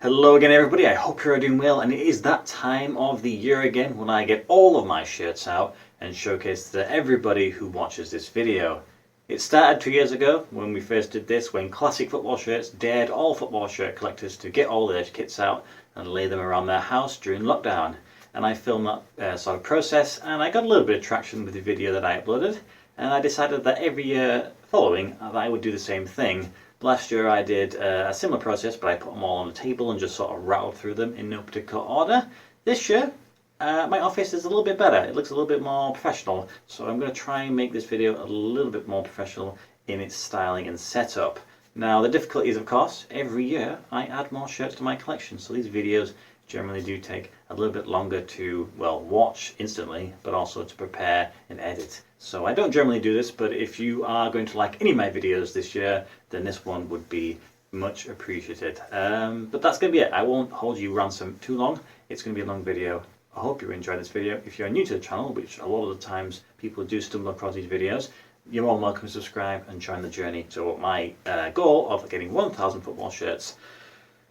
Hello again everybody, I hope you're doing well, and it is that time of the year again when I get all of my shirts out and showcase to everybody who watches this video. It started 2 years ago when we first did this, when Classic Football Shirts dared all football shirt collectors to get all their kits out and lay them around their house during lockdown. And I filmed that sort of process, and I got a little bit of traction with the video that I uploaded, and I decided that every year following that I would do the same thing. Last year I did a similar process, but I put them all on the table and just sort of rattled through them in no particular order. This year, my office is a little bit better. It looks a little bit more professional, so I'm going to try and make this video a little bit more professional in its styling and setup. Now the difficulty is, of course, every year I add more shirts to my collection, so these videos generally do take a little bit longer to, well, watch instantly, but also to prepare and edit. So I don't generally do this, but if you are going to like any of my videos this year, then this one would be much appreciated. But that's going to be it. I won't hold you ransom too long. It's going to be a long video. I hope you enjoy this video. If you're new to the channel, which a lot of the times people do stumble across these videos, you're more than welcome to subscribe and join the journey to my goal of getting 1,000 football shirts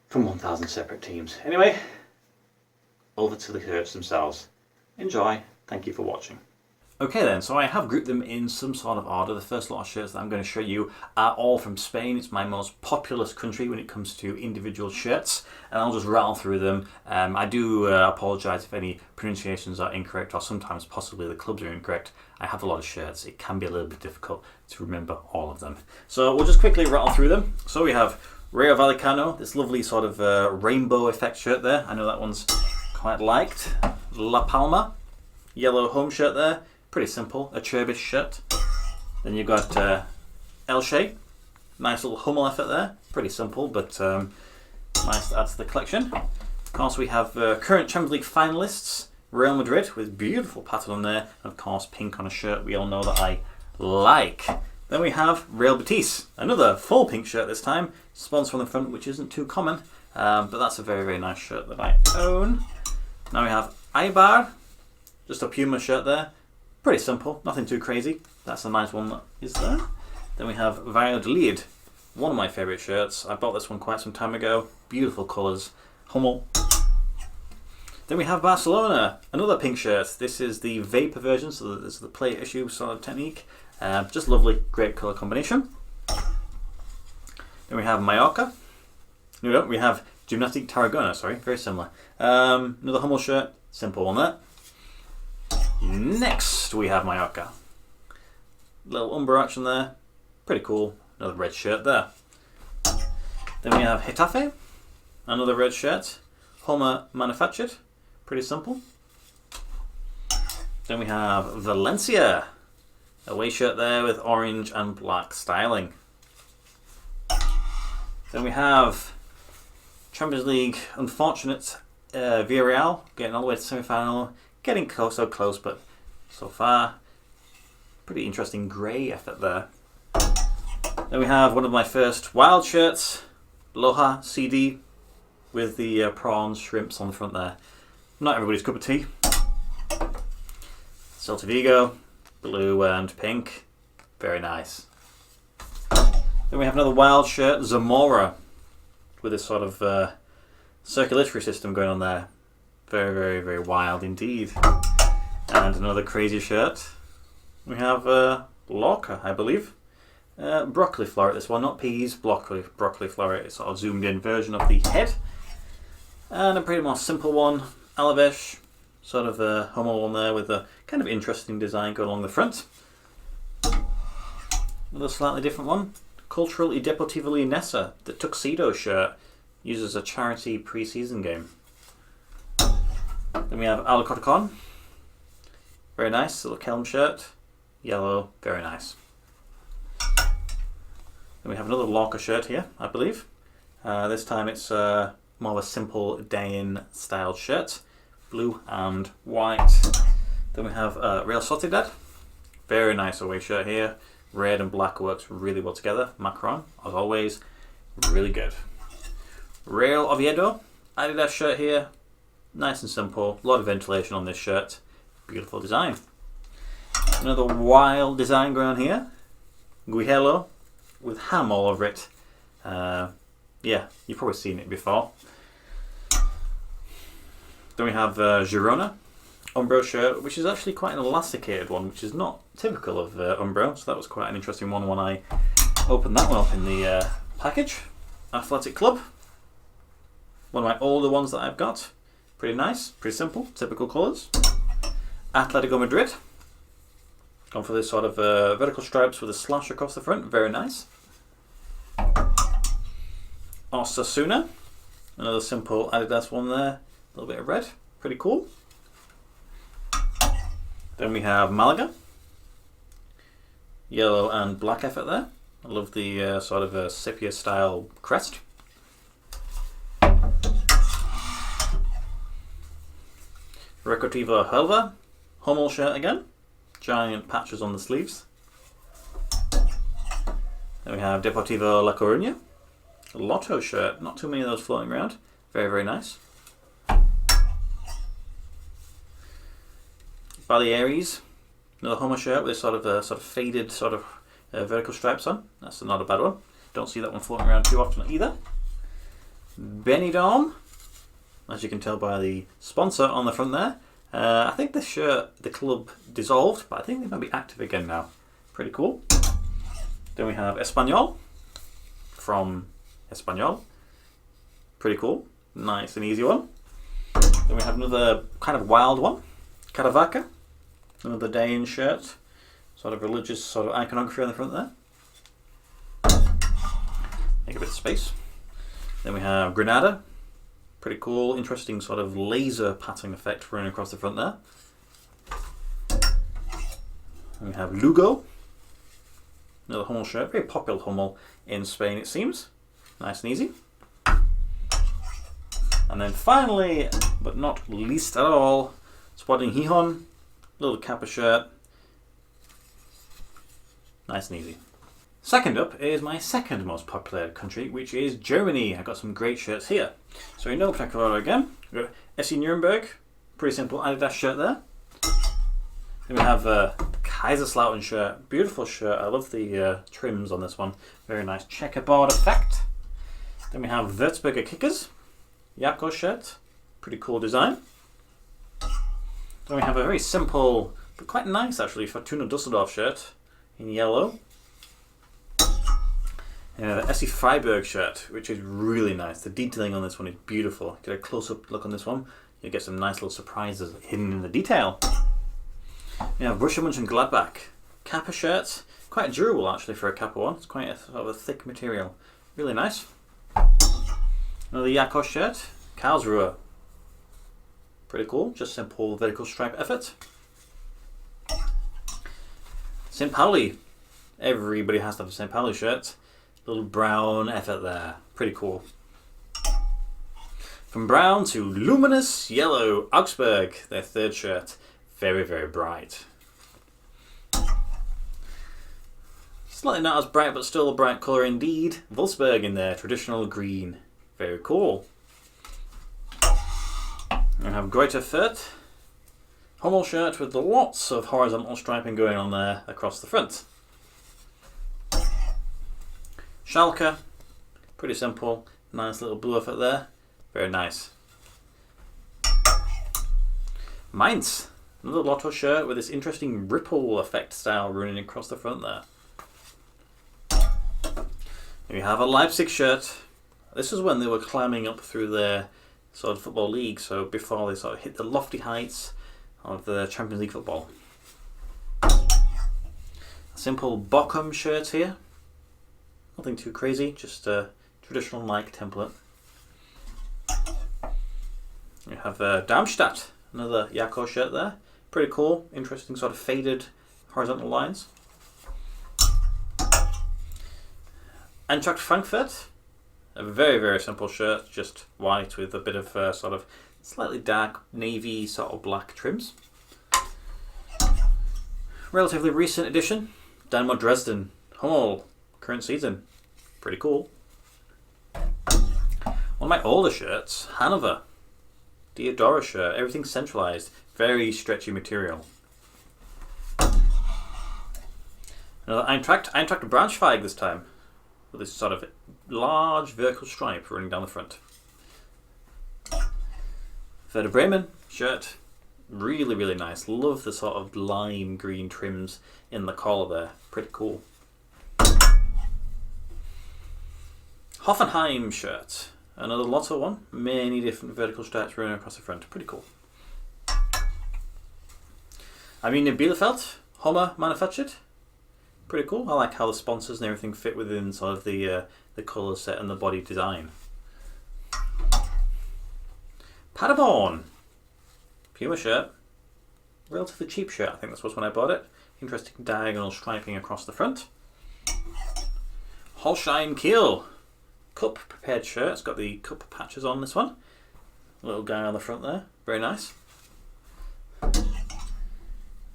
from 1,000 separate teams. Anyway, over to the shirts themselves. Enjoy. Thank you for watching. Okay then, so I have grouped them in some sort of order. The first lot of shirts that I'm going to show you are all from Spain. It's my most populous country when it comes to individual shirts, and I'll just rattle through them. I do apologise if any pronunciations are incorrect, or sometimes possibly the clubs are incorrect. I have a lot of shirts. It can be a little bit difficult to remember all of them. So we'll just quickly rattle through them. So we have Rayo Vallecano, this lovely sort of rainbow effect shirt there. I know that one's quite liked. La Palma, yellow home shirt there. Pretty simple, a Turkish shirt. Then you've got Elche, nice little Hummel effort there. Pretty simple, but nice to add to the collection. Of course, we have current Champions League finalists, Real Madrid, with beautiful pattern on there. And of course, pink on a shirt we all know that I like. Then we have Real Betis, another full pink shirt this time. Sponsor on the front, which isn't too common, but that's a very, very nice shirt that I own. Now we have Eibar, just a Puma shirt there. Pretty simple, nothing too crazy. That's a nice one that is there. Then we have Valladolid, one of my favourite shirts. I bought this one quite some time ago. Beautiful colours. Hummel. Then we have Barcelona, another pink shirt. This is the vapor version, so this is the play issue sort of technique. Just lovely, great colour combination. Then we have Mallorca. No, we have Gymnastic Tarragona, sorry, very similar. Another Hummel shirt, simple one there. Next we have Mallorca. Little umber action there, pretty cool. Another red shirt there. Then we have Getafe, another red shirt. Homer manufactured, pretty simple. Then we have Valencia, away shirt there with orange and black styling. Then we have Champions League unfortunate Villarreal, getting all the way to semi-final. Getting so close, but so far, pretty interesting grey effort there. Then we have one of my first wild shirts, Loja CD, with the prawns, shrimps on the front there. Not everybody's cup of tea. Celta Vigo, blue and pink, very nice. Then we have another wild shirt, Zamora, with this sort of circulatory system going on there. Very, very, very wild indeed. And another crazy shirt. We have Lorca, I believe. Broccoli floret, this one, not peas, broccoli floret. It's sort of zoomed in version of the head. And a pretty more simple one, Alaves. Sort of a Hummel one there with a kind of interesting design going along the front. Another slightly different one, Cultural y Deportivo Leonesa, the tuxedo shirt. Uses a charity pre-season game. Then we have Alcorcon, very nice, little Kelm shirt, yellow, very nice. Then we have another Lorca shirt here, I believe. This time it's more of a simple day-in style shirt, blue and white. Then we have Real Sociedad, very nice away shirt here, red and black works really well together. Macron, as always, really good. Real Oviedo, Adidas shirt here. Nice and simple, a lot of ventilation on this shirt. Beautiful design. Another wild design going on here. Guijuelo with ham all over it. Yeah, you've probably seen it before. Then we have Girona Umbro shirt, which is actually quite an elasticated one, which is not typical of Umbro, so that was quite an interesting one when I opened that one up in the package. Athletic Club, one of my older ones that I've got. Pretty nice, pretty simple, typical colours. Atletico Madrid, gone for this sort of vertical stripes with a slash across the front, very nice. Osasuna, another simple Adidas one there, a little bit of red, pretty cool. Then we have Malaga, yellow and black effort there. I love the sort of sepia style crest. Recreativo Huelva, Hummel shirt again, giant patches on the sleeves. Then we have Deportivo La Coruña, Lotto shirt, not too many of those floating around, very, very nice. Baleares, another Hummel shirt with sort of faded vertical stripes on. That's not a bad one. Don't see that one floating around too often either. Benidorm, as you can tell by the sponsor on the front there. I think this shirt, the club dissolved, but I think they might be active again now. Pretty cool. Then we have Espanyol from Espanyol. Pretty cool. Nice and easy one. Then we have another kind of wild one. Caravaca. Another Dayan shirt, sort of religious sort of iconography on the front there. Make a bit of space. Then we have Granada, pretty cool, interesting sort of laser pattern effect running across the front there. And we have Lugo, another Hummel shirt, very popular Hummel in Spain it seems. Nice and easy. And then finally, but not least at all, Sporting Gijón. Little Kappa shirt. Nice and easy. Second up is my second most popular country, which is Germany. I got some great shirts here. So in no particular order again, we've got SC Nuremberg, pretty simple Adidas shirt there. Then we have a Kaiserslautern shirt, beautiful shirt. I love the trims on this one. Very nice checkerboard effect. Then we have Würzburger Kickers, Jako shirt, pretty cool design. Then we have a very simple, but quite nice actually, Fortuna Düsseldorf shirt in yellow. And the SC Freiburg shirt, which is really nice. The detailing on this one is beautiful. Get a close-up look on this one, you get some nice little surprises hidden in the detail. We have Borussia Mönchengladbach Kappa shirt, quite durable actually for a Kappa one. It's quite a sort of a thick material, really nice. Another Jako shirt, Karlsruhe. Pretty cool, just simple vertical stripe effort. St. Pauli. Everybody has to have a St. Pauli shirt. Little brown effort there. Pretty cool. From brown to luminous yellow, Augsburg, their third shirt. Very, very bright. Slightly not as bright, but still a bright colour indeed. Wolfsburg in their traditional green. Very cool. We have Greuther Fürth, Hummel shirt with lots of horizontal striping going on there across the front. Schalke, pretty simple, nice little blue effort there, very nice. Mainz, another Lotto shirt with this interesting ripple effect style running across the front there. Then we have a Leipzig shirt. This is when they were climbing up through their sort of football league, so before they sort of hit the lofty heights of the Champions League football. A simple Bochum shirt here, nothing too crazy, just a traditional Nike template. We have Darmstadt, another Jako shirt there, pretty cool, interesting sort of faded horizontal lines. Eintracht Frankfurt, a very, very simple shirt, just white with a bit of sort of slightly dark navy sort of black trims. Relatively recent addition, Dynamo Dresden, Hummel, current season, pretty cool. One of my older shirts, Hanover, Diodora shirt, everything centralized, very stretchy material. Another Eintracht Braunschweig this time, with this sort of large vertical stripe running down the front. Werder Bremen shirt. Really, really nice. Love the sort of lime green trims in the collar there. Pretty cool. Hoffenheim shirt. Another Lotto one. Many different vertical stripes running across the front. Pretty cool. Arminia Bielefeld. Hommer manufactured. Pretty cool. I like how the sponsors and everything fit within sort of the colour set and the body design. Paderborn. Puma shirt. Relatively cheap shirt, I think this was when I bought it. Interesting diagonal striping across the front. Holstein Kiel. Cup prepared shirt. It's got the cup patches on this one. Little guy on the front there. Very nice.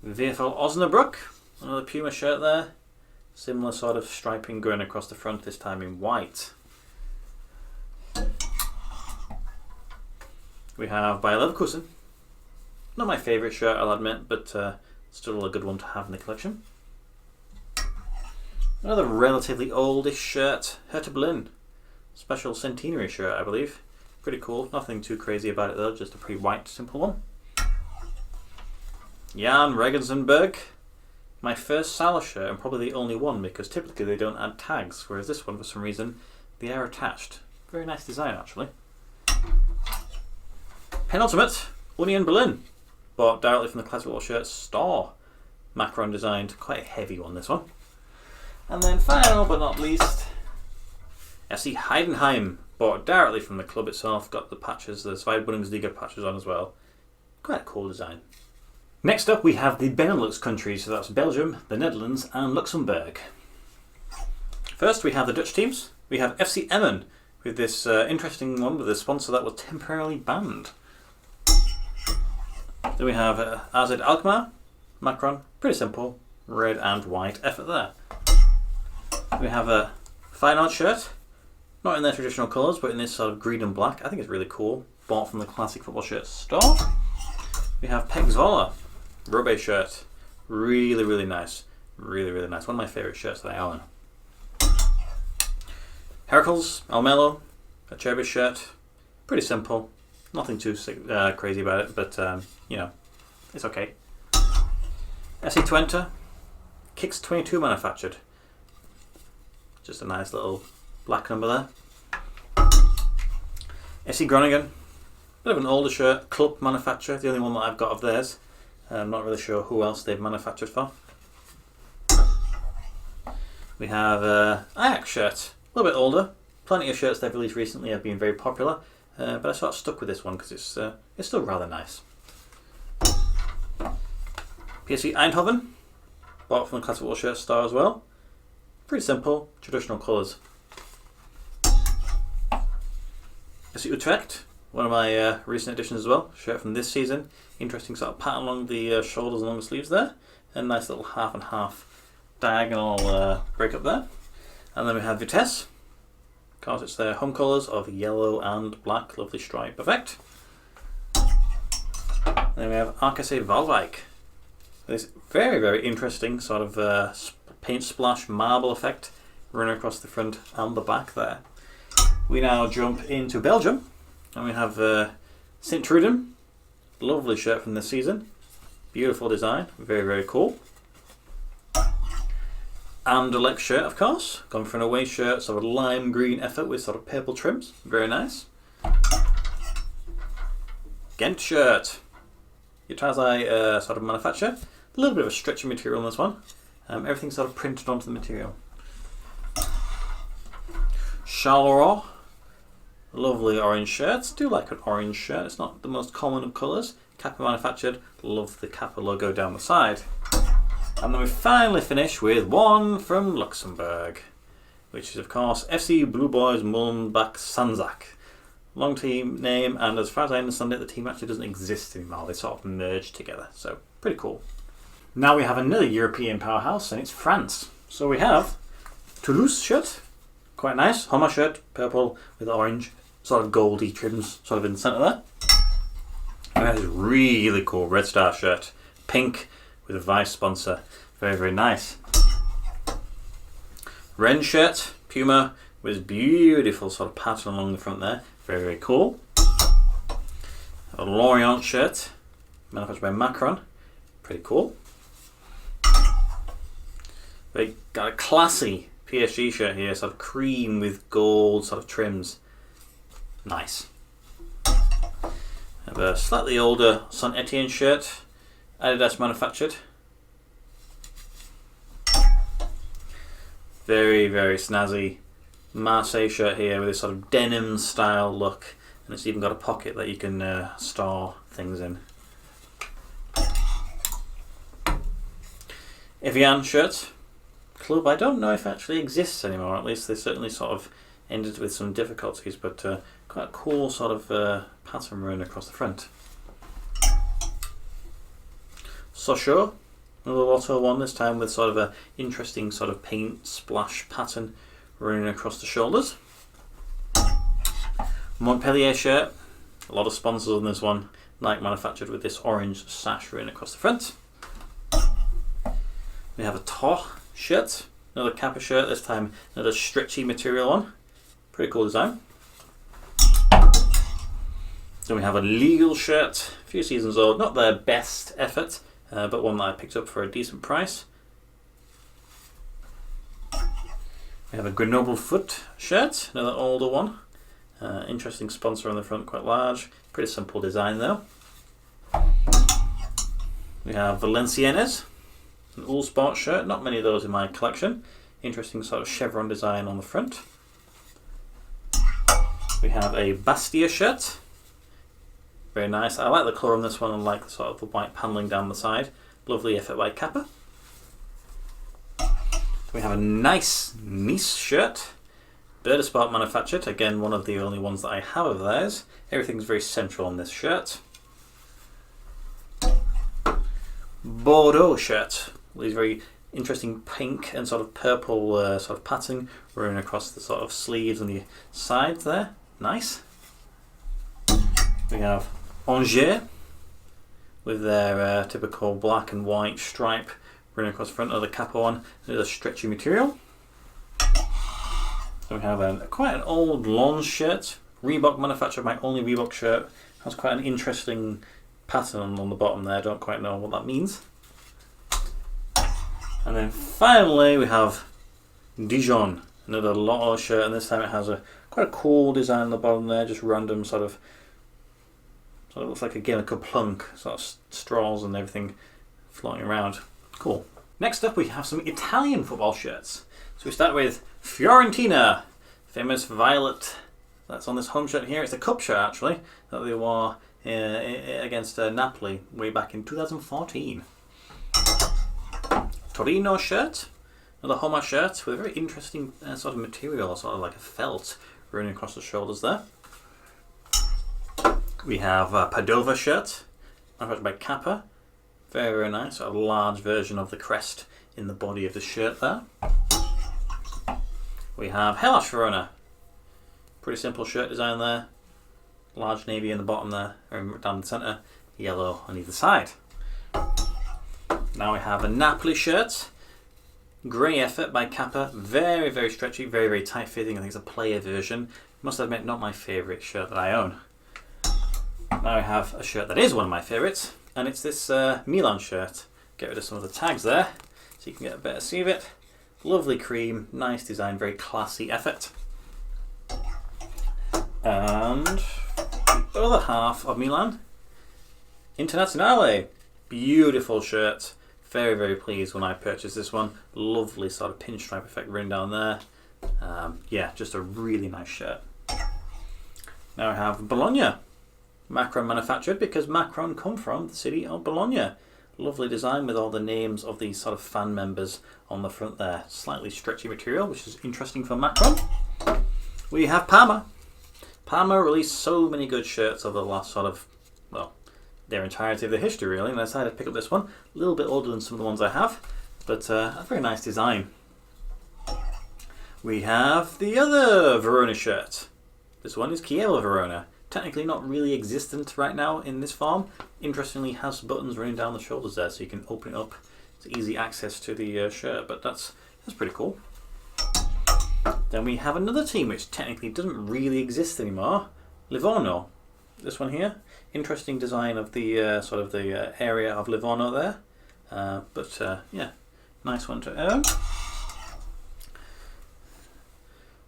VfL Osnabrück. Another Puma shirt there. Similar sort of striping going across the front, this time in white. We have Bayer Leverkusen. Not my favourite shirt, I'll admit, but still a good one to have in the collection. Another relatively oldish shirt, Hertha Berlin. Special centenary shirt, I believe. Pretty cool. Nothing too crazy about it though, just a pretty white, simple one. Jan Regensburg. My first Salah shirt, and probably the only one, because typically they don't add tags, whereas this one, for some reason, they are attached. Very nice design, actually. Penultimate, Union Berlin. Bought directly from the Classic Football Shirt store. Macron designed, quite a heavy one, this one. And then final but not least, FC Heidenheim. Bought directly from the club itself, got the patches, the Zweite Bundesliga patches on as well. Quite a cool design. Next up we have the Benelux countries, so that's Belgium, the Netherlands and Luxembourg. First we have the Dutch teams. We have FC Emmen with this interesting one with a sponsor that was temporarily banned. Then we have AZ Alkmaar, Macron, pretty simple, red and white effort there. We have a Feyenoord shirt, not in their traditional colours but in this sort of green and black. I think it's really cool, bought from the Classic Football Shirt store. We have Pek Zwolle, Robe shirt, really, really nice, really, really nice. One of my favourite shirts that I own. Heracles, Almelo, a Cherby shirt, pretty simple, nothing too crazy about it, but you know, it's okay. SC Twente, Kicks 22 manufactured, just a nice little black number there. SC Groningen, bit of an older shirt, Club manufacturer, the only one that I've got of theirs. I'm not really sure who else they've manufactured for. We have Ajax shirt, a little bit older. Plenty of shirts they've released recently have been very popular, but I sort of stuck with this one because it's still rather nice. PSV Eindhoven, bought from the Classic Football Shirt store as well. Pretty simple, traditional colours. FC Utrecht, one of my recent additions as well, shirt from this season. Interesting sort of pattern along the shoulders and along the sleeves there. And nice little half and half diagonal break up there. And then we have Vitesse. Of course, it's their home colours of yellow and black, lovely stripe effect. And then we have RKC Waalwijk. This very, very interesting sort of paint splash marble effect running across the front and the back there. We now jump into Belgium and we have Sint Truiden. Lovely shirt from this season. Beautiful design, very, very cool. Anderlecht shirt, of course. Gone for an away shirt, sort of lime green effort with sort of purple trims. Very nice. Ghent shirt. Yatazai sort of manufacture. A little bit of a stretchy material on this one. Everything's sort of printed onto the material. Charleroi. Lovely orange shirts. Do like an orange shirt. It's not the most common of colours. Kappa manufactured. Love the Kappa logo down the side. And then we finally finish with one from Luxembourg, which is of course FC Blue Boys Molenbeek Sanzak. Long team name, and as far as I understand it, the team actually doesn't exist anymore. They sort of merged together, so pretty cool. Now we have another European powerhouse, and it's France. So we have Toulouse shirt, quite nice. Hommer shirt, purple with orange, sort of goldy trims, sort of in the centre there. And we have this really cool Red Star shirt, pink with a Vice sponsor, very, very nice. Rennes shirt, Puma, with beautiful sort of pattern along the front there, very, very cool. A Lorient shirt, manufactured by Macron. Pretty cool. They got a classy PSG shirt here, sort of cream with gold sort of trims. Nice. Have a slightly older Saint Etienne shirt, Adidas manufactured. Very, very snazzy Marseille shirt here with this sort of denim style look, and it's even got a pocket that you can store things in. Evian shirt, club I don't know if it actually exists anymore, at least they certainly sort of ended with some difficulties, but quite a cool sort of pattern run across the front. Sochaux, another Lotto one, this time with sort of an interesting sort of paint splash pattern running across the shoulders. Montpellier shirt, a lot of sponsors on this one, Nike manufactured with this orange sash running across the front. We have a Tor shirt, another Kappa shirt, this time another stretchy material one. Pretty cool design. Then we have a Legal shirt, a few seasons old, not their best effort, but one that I picked up for a decent price. We have a Grenoble Foot shirt, another older one. Interesting sponsor on the front, quite large. Pretty simple design though. We have Valenciennes, an all sport shirt, not many of those in my collection. Interesting sort of chevron design on the front. We have a Bastia shirt. Very nice. I like the colour on this one and like the sort of the white panelling down the side. Lovely effort by Kappa. We have a nice Nice shirt. Sport manufactured. Again, one of the only ones that I have of theirs. Everything's very central on this shirt. Bordeaux shirt. These very interesting pink and sort of purple sort of pattern running across the sort of sleeves and the sides there. Nice. We have Angers with their typical black and white stripe running across the front of the Kappa one. Another stretchy material. So we have quite an old lawn shirt. Reebok manufactured, my only Reebok shirt. Has quite an interesting pattern on the bottom there. Don't quite know what that means. And then finally we have Dijon, another Lotto shirt, and this time it has quite a cool design on the bottom there, just random sort of looks like again a plunk, sort of straws and everything floating around. Cool. Next up we have some Italian football shirts. So we start with Fiorentina, famous violet. That's on this home shirt here. It's a cup shirt actually that they wore against Napoli way back in 2014. Torino shirt, another Homa shirt with a very interesting sort of material, sort of like a felt running across the shoulders there. We have a Padova shirt, manufactured by Kappa. Very, very nice, sort of large version of the crest in the body of the shirt there. We have Hellas Verona, pretty simple shirt design there. Large navy in the bottom there, down the centre, yellow on either side. Now we have a Napoli shirt, grey effort by Kappa, very, very stretchy, very, very tight fitting. I think it's a player version. Must admit, not my favourite shirt that I own. Now we have a shirt that is one of my favourites, and it's this Milan shirt. Get rid of some of the tags there, so you can get a better see of it. Lovely cream, nice design, very classy effort. And the other half of Milan, Internazionale, beautiful shirt. Very, very pleased when I purchased this one. Lovely sort of pinstripe effect running down there. Yeah, just a really nice shirt. Now I have Bologna, Macron manufactured, because Macron come from the city of Bologna. Lovely design with all the names of these sort of fan members on the front there. Slightly stretchy material, which is interesting for Macron. We have Parma. Parma released so many good shirts over the last sort of, well, their entirety of the history really, and I decided to pick up this one. A little bit older than some of the ones I have, but a very nice design. We have the other Verona shirt. This one is Chievo Verona. Technically not really existent right now in this form. Interestingly, has buttons running down the shoulders there, so you can open it up. It's easy access to the shirt, but that's pretty cool. Then we have another team which technically doesn't really exist anymore, Livorno. this one here. Interesting design of the sort of the area of Livorno there. Yeah, nice one to own.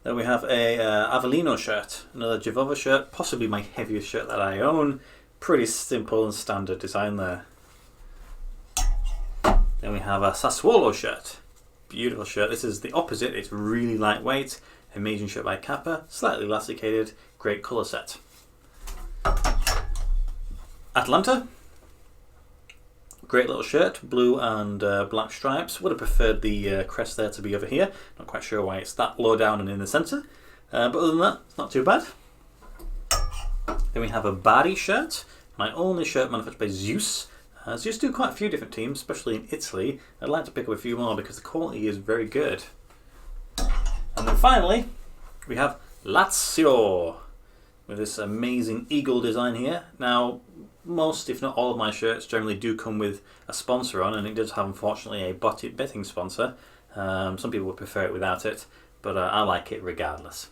Then we have a Avellino shirt, another Jevova shirt, possibly my heaviest shirt that I own. Pretty simple and standard design there. Then we have a Sassuolo shirt. Beautiful shirt. This is the opposite. It's really lightweight. Amazing shirt by Kappa. Slightly elasticated. Great colour set. Atalanta. Great little shirt. Blue and black stripes. Would have preferred the crest there to be over here. Not quite sure why it's that low down and in the centre. But other than that, it's not too bad. Then we have a Bari shirt. My only shirt manufactured by Zeus. Zeus do quite a few different teams, especially in Italy. I'd like to pick up a few more because the quality is very good. And then finally, we have Lazio with this amazing eagle design here. Now, most, if not all of my shirts generally do come with a sponsor on, and it does have, unfortunately, a betting sponsor. Some people would prefer it without it, but I like it regardless.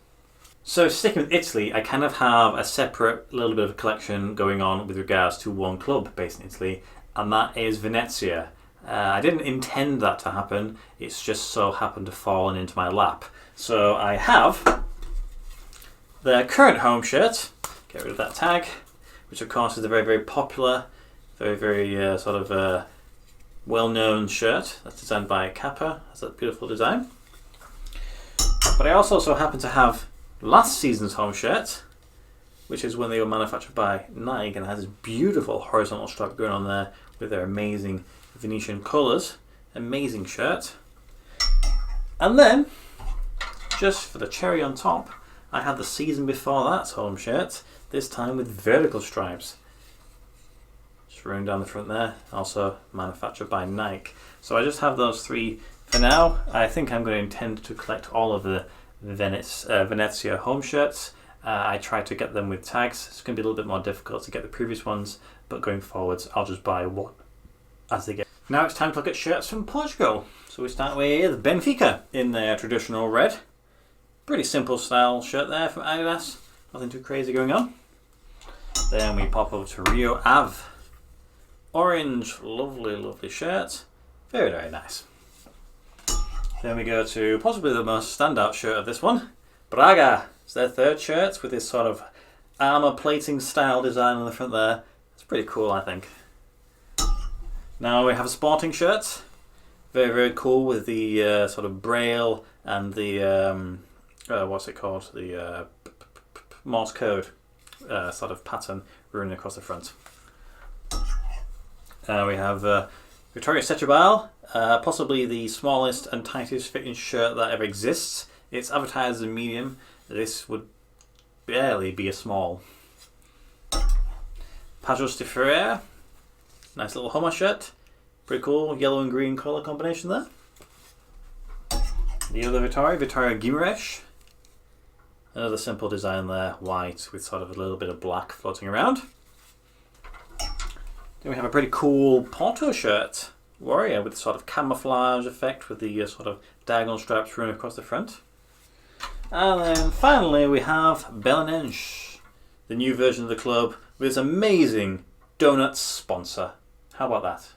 So sticking with Italy, I kind of have a separate little bit of a collection going on with regards to one club based in Italy, and that is Venezia. I didn't intend that to happen, it's just so happened to fall into my lap. So I have their current home shirt, get rid of that tag, which of course is a very, very popular, very well-known shirt that's designed by Kappa. Has that beautiful design. But I also happen to have last season's home shirt, which is when they were manufactured by Nike, and it has this beautiful horizontal stripe going on there with their amazing Venetian colours. Amazing shirt. And then, just for the cherry on top, I had the season before that's home shirt, this time with vertical stripes. Just running down the front there, also manufactured by Nike. So I just have those three for now. I think I'm going to intend to collect all of the Venezia home shirts. I tried to get them with tags. It's going to be a little bit more difficult to get the previous ones, but going forwards I'll just buy one as they get. Now it's time to look at shirts from Portugal. So we start with Benfica in their traditional red. Pretty simple style shirt there from Adidas. Nothing too crazy going on. Then we pop over to Rio Ave. Orange, lovely, lovely shirt. Very, very nice. Then we go to possibly the most standout shirt of this one, Braga. It's their third shirt with this sort of armour plating style design on the front there. It's pretty cool, I think. Now we have a Sporting shirt. Very, very cool with the sort of braille and the, what's it called? The Morse code sort of pattern running across the front. We have Vittorio Setúbal, possibly the smallest and tightest fitting shirt that ever exists. It's advertised as a medium. This would barely be a small. Pajos de Ferreira, nice little Hummer shirt. Pretty cool, yellow and green colour combination there. The other Vittorio Guimaraes. Another simple design there, white with sort of a little bit of black floating around. Then we have a pretty cool Porto shirt, Warrior, with sort of camouflage effect with the sort of diagonal stripes running across the front. And then finally we have Belenenses, the new version of the club with this amazing donuts sponsor. How about that?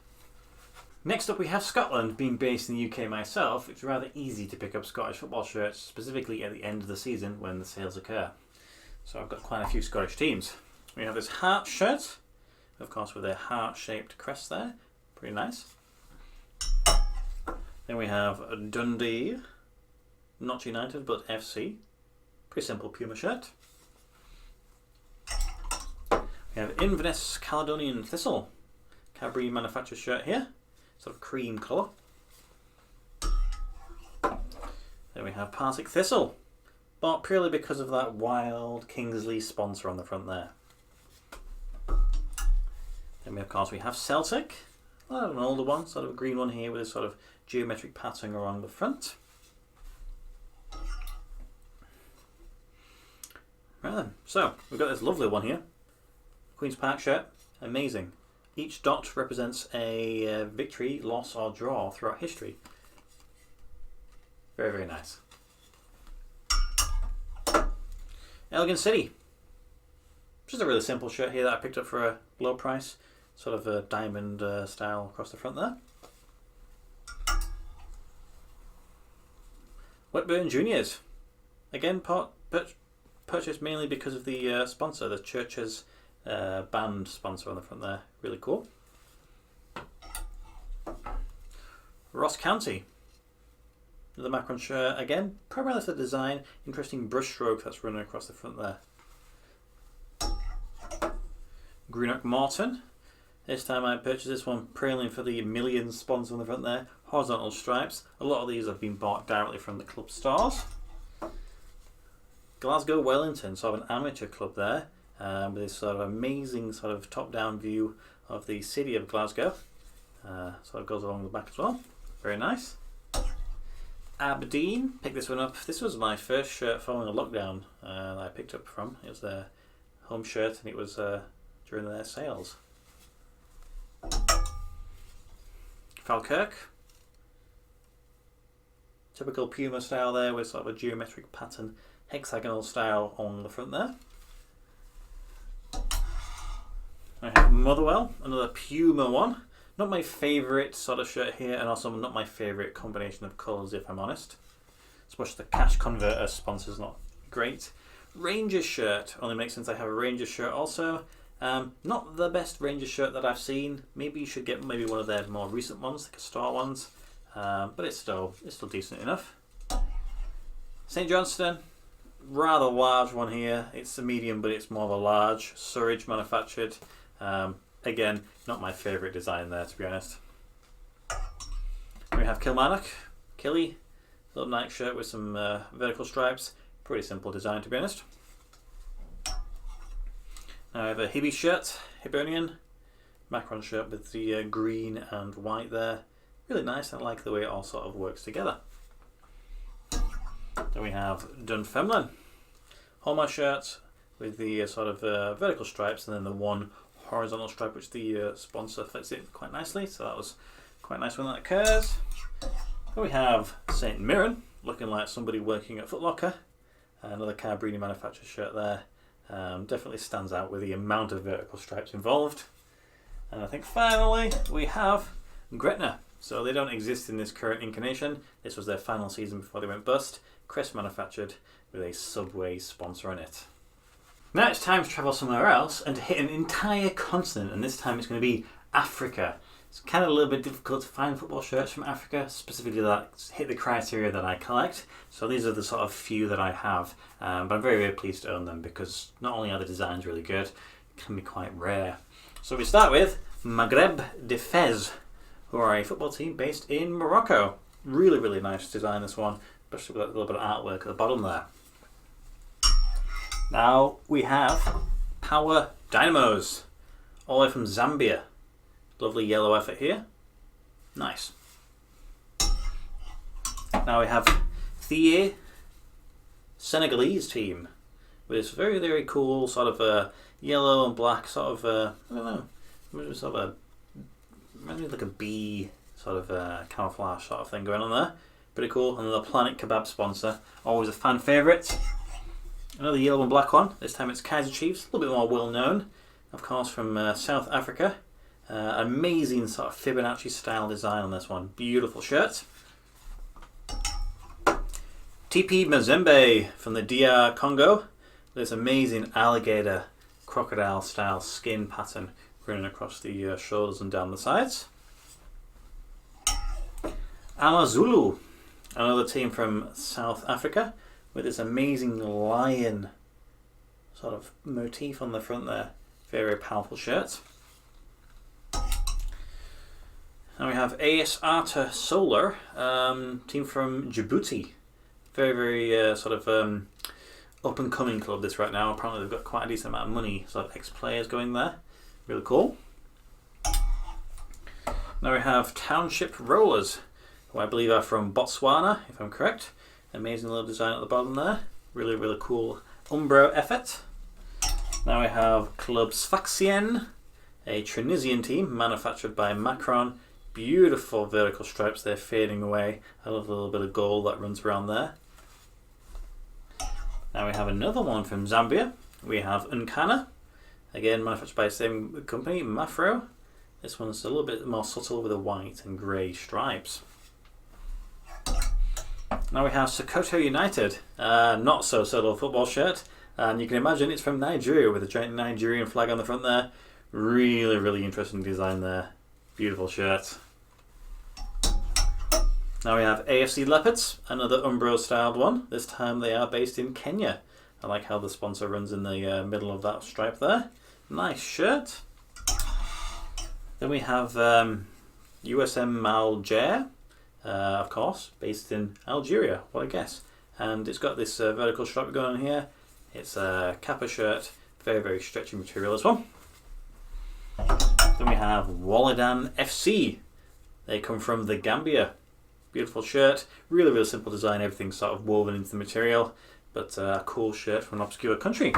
Next up we have Scotland. Being based in the UK myself, it's rather easy to pick up Scottish football shirts, specifically at the end of the season when the sales occur. So I've got quite a few Scottish teams. We have this Hearts shirt, of course with a heart-shaped crest there. Pretty nice. Then we have Dundee, not United but FC. Pretty simple Puma shirt. We have Inverness Caledonian Thistle, Cadbury manufactured shirt here, sort of cream colour. Then we have Partick Thistle, bought purely because of that wild Kingsley sponsor on the front there. Then we of course we have Celtic, an older one, sort of a green one here with a sort of geometric pattern along the front. Right then, so we've got this lovely one here, Queen's Park shirt, amazing. Each dot represents a victory, loss or draw throughout history. Very, very nice. Elgin City. Just a really simple shirt here that I picked up for a low price. Sort of a diamond style across the front there. Wetburn Juniors. Again, purchased mainly because of the sponsor, the church's band sponsor on the front there. Really cool. Ross County. Another Macron shirt. Again, primarily for the design. Interesting brush stroke that's running across the front there. Greenock Morton. This time I purchased this one primarily for the Millions sponsor on the front there. Horizontal stripes. A lot of these have been bought directly from the club stores. Glasgow Wellington, sort of an amateur club there, with this sort of amazing sort of top-down view of the city of Glasgow. Sort of goes along the back as well. Very nice. Aberdeen, picked this one up. This was my first shirt following a lockdown that I picked up from. It was their home shirt and it was during their sales. Falkirk. Typical Puma style there with sort of a geometric pattern, hexagonal style on the front there. I have Motherwell, another Puma one. Not my favourite sort of shirt here, and also not my favourite combination of colours if I'm honest. Especially the cash converter sponsor's not great. Rangers shirt, only makes sense I have a Rangers shirt also. Not the best Rangers shirt that I've seen. Maybe you should get maybe one of their more recent ones, like a store ones. But it's still decent enough. St Johnston, rather large one here. It's a medium, but it's more of a large. Surridge manufactured. Again, not my favourite design there, to be honest. We have Kilmarnock, Killy, little Nike shirt with some vertical stripes. Pretty simple design, to be honest. Now I have a Hibby shirt, Hibernian, Macron shirt with the green and white there. Really nice. I like the way it all sort of works together. Then we have Dunfermline, Hallmark shirt with the sort of vertical stripes and then the one horizontal stripe which the sponsor fits in quite nicely. So that was quite nice when that occurs. Then we have St Mirren, looking like somebody working at Foot Locker. Another Cabrini manufactured shirt there. Definitely stands out with the amount of vertical stripes involved. And I think finally we have Gretna. So they don't exist in this current incarnation. This was their final season before they went bust. Crest manufactured with a Subway sponsor on it. Now it's time to travel somewhere else and to hit an entire continent, and this time it's going to be Africa. It's kind of a little bit difficult to find football shirts from Africa, specifically that hit the criteria that I collect. So these are the sort of few that I have, but I'm very, very pleased to own them because not only are the designs really good, it can be quite rare. So we start with Maghreb de Fez, who are a football team based in Morocco. Really, really nice design, this one, especially with a little bit of artwork at the bottom there. Now we have Power Dynamos, all the way from Zambia. Lovely yellow effort here. Nice. Now we have Thier, Senegalese team, with this very, very cool sort of yellow and black sort of, I don't know, sort of maybe like a bee sort of camouflage sort of thing going on there. Pretty cool. And the Planet Kebab sponsor, always a fan favourite. Another yellow and black one. This time it's Kaiser Chiefs, a little bit more well known, of course, from South Africa. Amazing sort of Fibonacci style design on this one. Beautiful shirt. TP Mazembe from the DR Congo. This amazing alligator crocodile style skin pattern running across the shoulders and down the sides. Amazulu, another team from South Africa, with this amazing lion sort of motif on the front there. Very powerful shirt. And we have AS Arta Solar, team from Djibouti. Very, very sort of up and coming club this right now. Apparently they've got quite a decent amount of money, sort of ex-players going there. Really cool. Now we have Township Rollers, who I believe are from Botswana, if I'm correct. Amazing little design at the bottom there. Really, really cool Umbro effort. Now we have Club Sfaxien, a Tunisian team manufactured by Macron. Beautiful vertical stripes there fading away. I love the little bit of gold that runs around there. Now we have another one from Zambia. We have Nkana, Again, manufactured by the same company, Mafro. This one's a little bit more subtle with the white and grey stripes. Now we have Sokoto United, not so subtle football shirt, and you can imagine it's from Nigeria with a giant Nigerian flag on the front there. Really interesting design there. Beautiful shirt. Now we have AFC Leopards, another Umbro styled one. This time they are based in Kenya. I like how the sponsor runs in the middle of that stripe there. Nice shirt. Then we have USM Alger, of course, based in Algeria, what a guess. And it's got this vertical stripe going on here. It's a Kappa shirt, very stretchy material as well. Then we have Waladan FC. They come from the Gambia. Beautiful shirt, really simple design, everything's sort of woven into the material, but a cool shirt from an obscure country.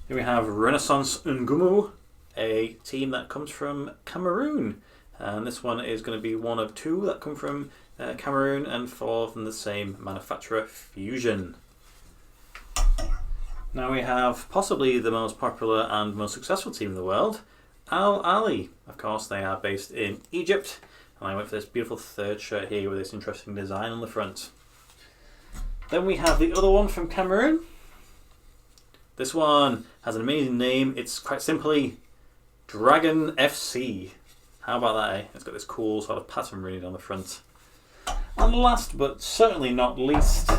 Then we have Renaissance Ngumu, a team that comes from Cameroon. And this one is going to be one of two that come from Cameroon and four from the same manufacturer, Fusion. Now we have possibly the most popular and most successful team in the world, Al Ahly. Of course, they are based in Egypt. And I went for this beautiful third shirt here with this interesting design on the front. Then we have the other one from Cameroon. This one has an amazing name. It's quite simply Dragon FC. How about that, eh? It's got this cool sort of pattern running on the front. And last but certainly not least,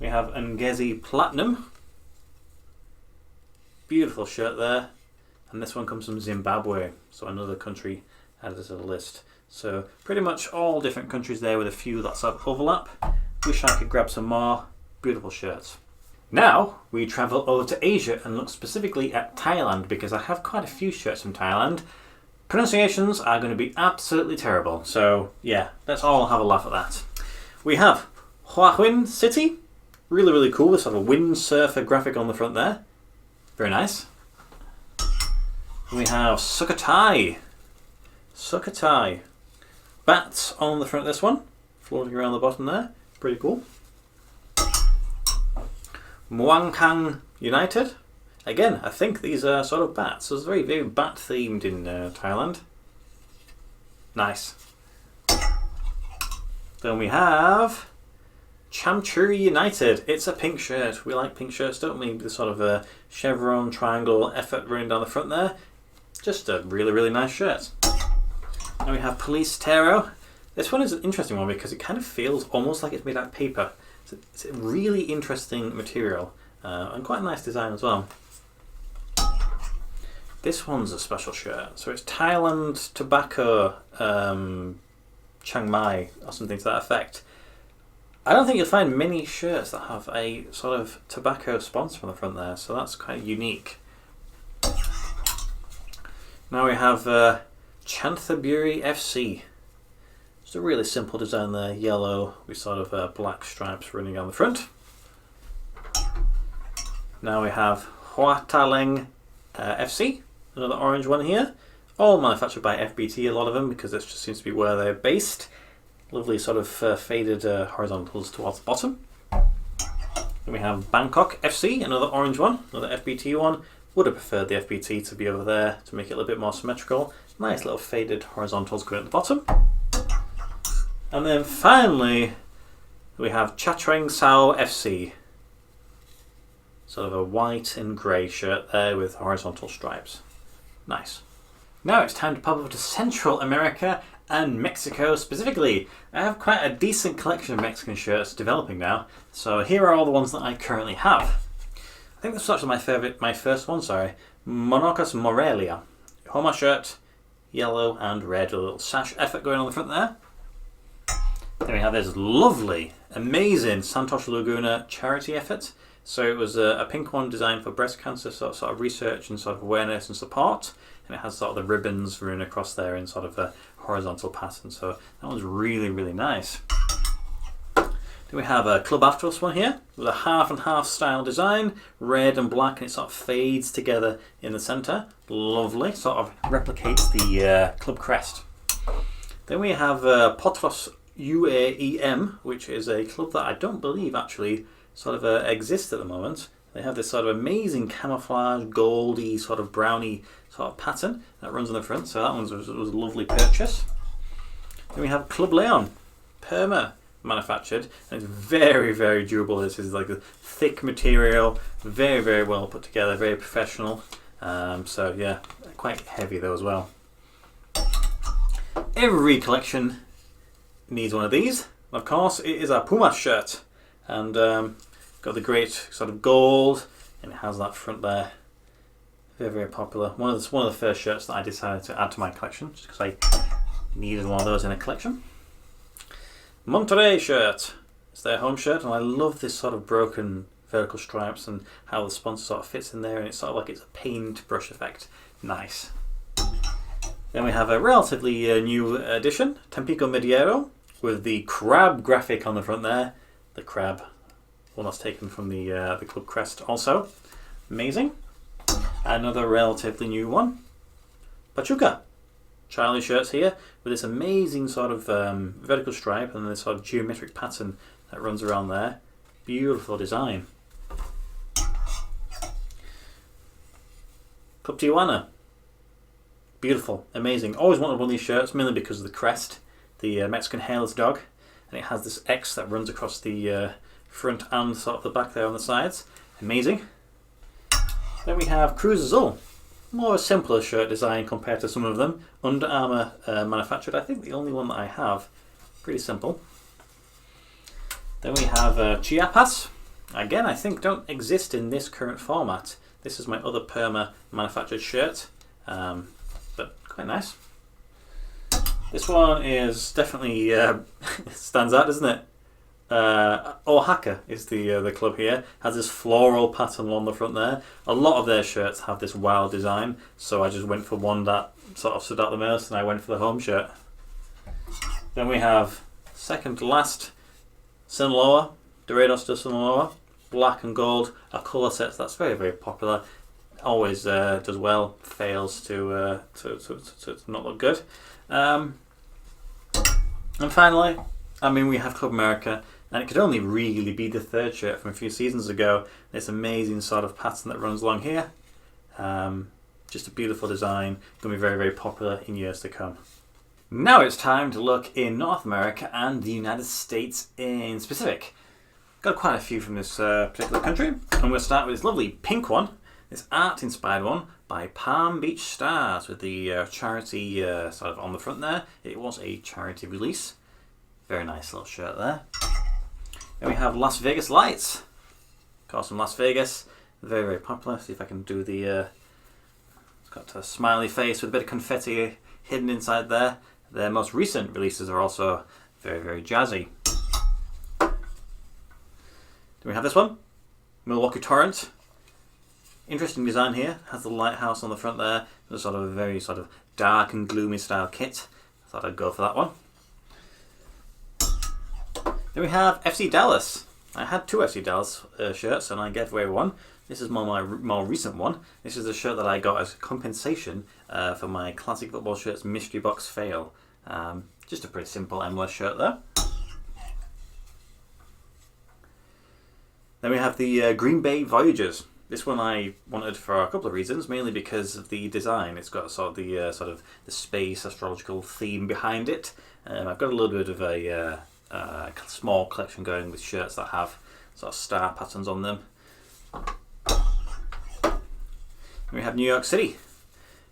we have Ngezi Platinum. Beautiful shirt there. And this one comes from Zimbabwe, so another country added to the list. So pretty much all different countries there with a few that sort of overlap. Wish I could grab some more beautiful shirts. Now we travel over to Asia and look specifically at Thailand, because I have quite a few shirts from Thailand. Pronunciations are going to be absolutely terrible, so yeah, let's all have a laugh at that. We have Hua Hin City, really cool with sort of a windsurfer graphic on the front there. Very nice. We have Sukhothai. Sukhothai. Bats on the front of this one, floating around the bottom there. Pretty cool. Muangkang United. Again, I think these are sort of bats. So it's very bat themed in Thailand. Nice. Then we have Chamchuri United. It's a pink shirt. We like pink shirts, don't we? With the sort of a chevron triangle effort running down the front there. Just a really nice shirt. Now we have Police Tero. This one is an interesting one because it kind of feels almost like it's made out of paper. It's a really interesting material and quite a nice design as well. This one's a special shirt. So it's Thailand Tobacco Chiang Mai or something to that effect. I don't think you'll find many shirts that have a sort of tobacco sponsor on the front there, so that's quite unique. Now we have Chanthaburi FC. It's a really simple design there, yellow with sort of black stripes running down the front. Now we have Huataleng FC, another orange one here. All manufactured by FBT, a lot of them, because this just seems to be where they're based. Lovely sort of faded horizontals towards the bottom. Then we have Bangkok FC, another orange one, another FBT one. Would have preferred the FBT to be over there to make it a little bit more symmetrical. Nice little faded horizontals going at the bottom. And then finally, we have Chatreng Sao FC. Sort of a white and grey shirt there with horizontal stripes. Nice. Now it's time to pop over to Central America and Mexico specifically. I have quite a decent collection of Mexican shirts developing now, so here are all the ones that I currently have. I think this was actually my first one, Monarcas Morelia. Homa shirt, yellow and red, a little sash effort going on the front there. Then we have this lovely, amazing Santos Laguna charity effort. So it was a pink one designed for breast cancer sort of research and sort of awareness and support. And it has sort of the ribbons running across there in sort of a horizontal pattern. So that one's really nice. Then we have a Club Atlas one here with a half and half style design, red and black, and it sort of fades together in the centre. Lovely, sort of replicates the club crest. Then we have Potros UAEM, which is a club that I don't believe actually sort of exists at the moment. They have this sort of amazing camouflage, goldy, sort of browny sort of pattern that runs on the front. So that one was a lovely purchase. Then we have Club Leon, Perma manufactured, and it's very, very durable. This is like a thick material, very, very well put together, very professional. So yeah, quite heavy though as well. Every collection needs one of these. Of course, it is a Puma shirt, and got the great sort of gold, and it has that front there. Very, very popular. One of the first shirts that I decided to add to my collection, just because I needed one of those in a collection. Monterey shirt. It's their home shirt, and I love this sort of broken vertical stripes and how the sponsor sort of fits in there, and it's sort of like it's a paintbrush effect. Nice. Then we have a relatively new edition, Tampico Mediero, with the crab graphic on the front there. The crab, one that's taken from the club crest also. Amazing. Another relatively new one, Pachuca. Charlie shirts here with this amazing sort of vertical stripe and this sort of geometric pattern that runs around there. Beautiful design. Club Tijuana. Beautiful, amazing. Always wanted one of these shirts, mainly because of the crest, the Mexican hairless dog, and it has this X that runs across the front and sort of the back there on the sides. Amazing. Then we have Cruz Azul. More a simpler shirt design compared to some of them. Under Armour manufactured. I think the only one that I have. Pretty simple. Then we have Chiapas. Again, I think don't exist in this current format. This is my other Perma manufactured shirt, but quite nice. This one is definitely stands out, doesn't it? Oaxaca is the club here. Has this floral pattern on the front there. A lot of their shirts have this wild design, so I just went for one that sort of stood out the most, and I went for the home shirt. Then we have second to last Sinaloa, Dorados de Sinaloa, black and gold, a colour set that's very, very popular. Always does well, fails to not look good. And finally, I mean, we have Club America, and it could only really be the third shirt from a few seasons ago. This amazing sort of pattern that runs along here. Just a beautiful design, going to be very, very popular in years to come. Now it's time to look in North America and the United States in specific. Got quite a few from this particular country. I'm going to start with this lovely pink one, this art-inspired one by Palm Beach Stars with the charity sort of on the front there. It was a charity release. Very nice little shirt there. Then we have Las Vegas Lights. Of course, from Las Vegas. Very, very popular. See if I can do the... it's got a smiley face with a bit of confetti hidden inside there. Their most recent releases are also very, very jazzy. Then we have this one. Milwaukee Torrent. Interesting design here. Has the lighthouse on the front there. It's sort of a very sort of dark and gloomy style kit. I thought I'd go for that one. Then we have FC Dallas. I had two FC Dallas shirts and I gave away one. This is my more recent one. This is a shirt that I got as compensation for my Classic Football Shirts mystery box fail. Just a pretty simple MLS shirt there. Then we have the Green Bay Voyagers. This one I wanted for a couple of reasons, mainly because of the design. It's got sort of the space astrological theme behind it. I've got a little bit of a small collection going with shirts that have sort of star patterns on them. We have New York City.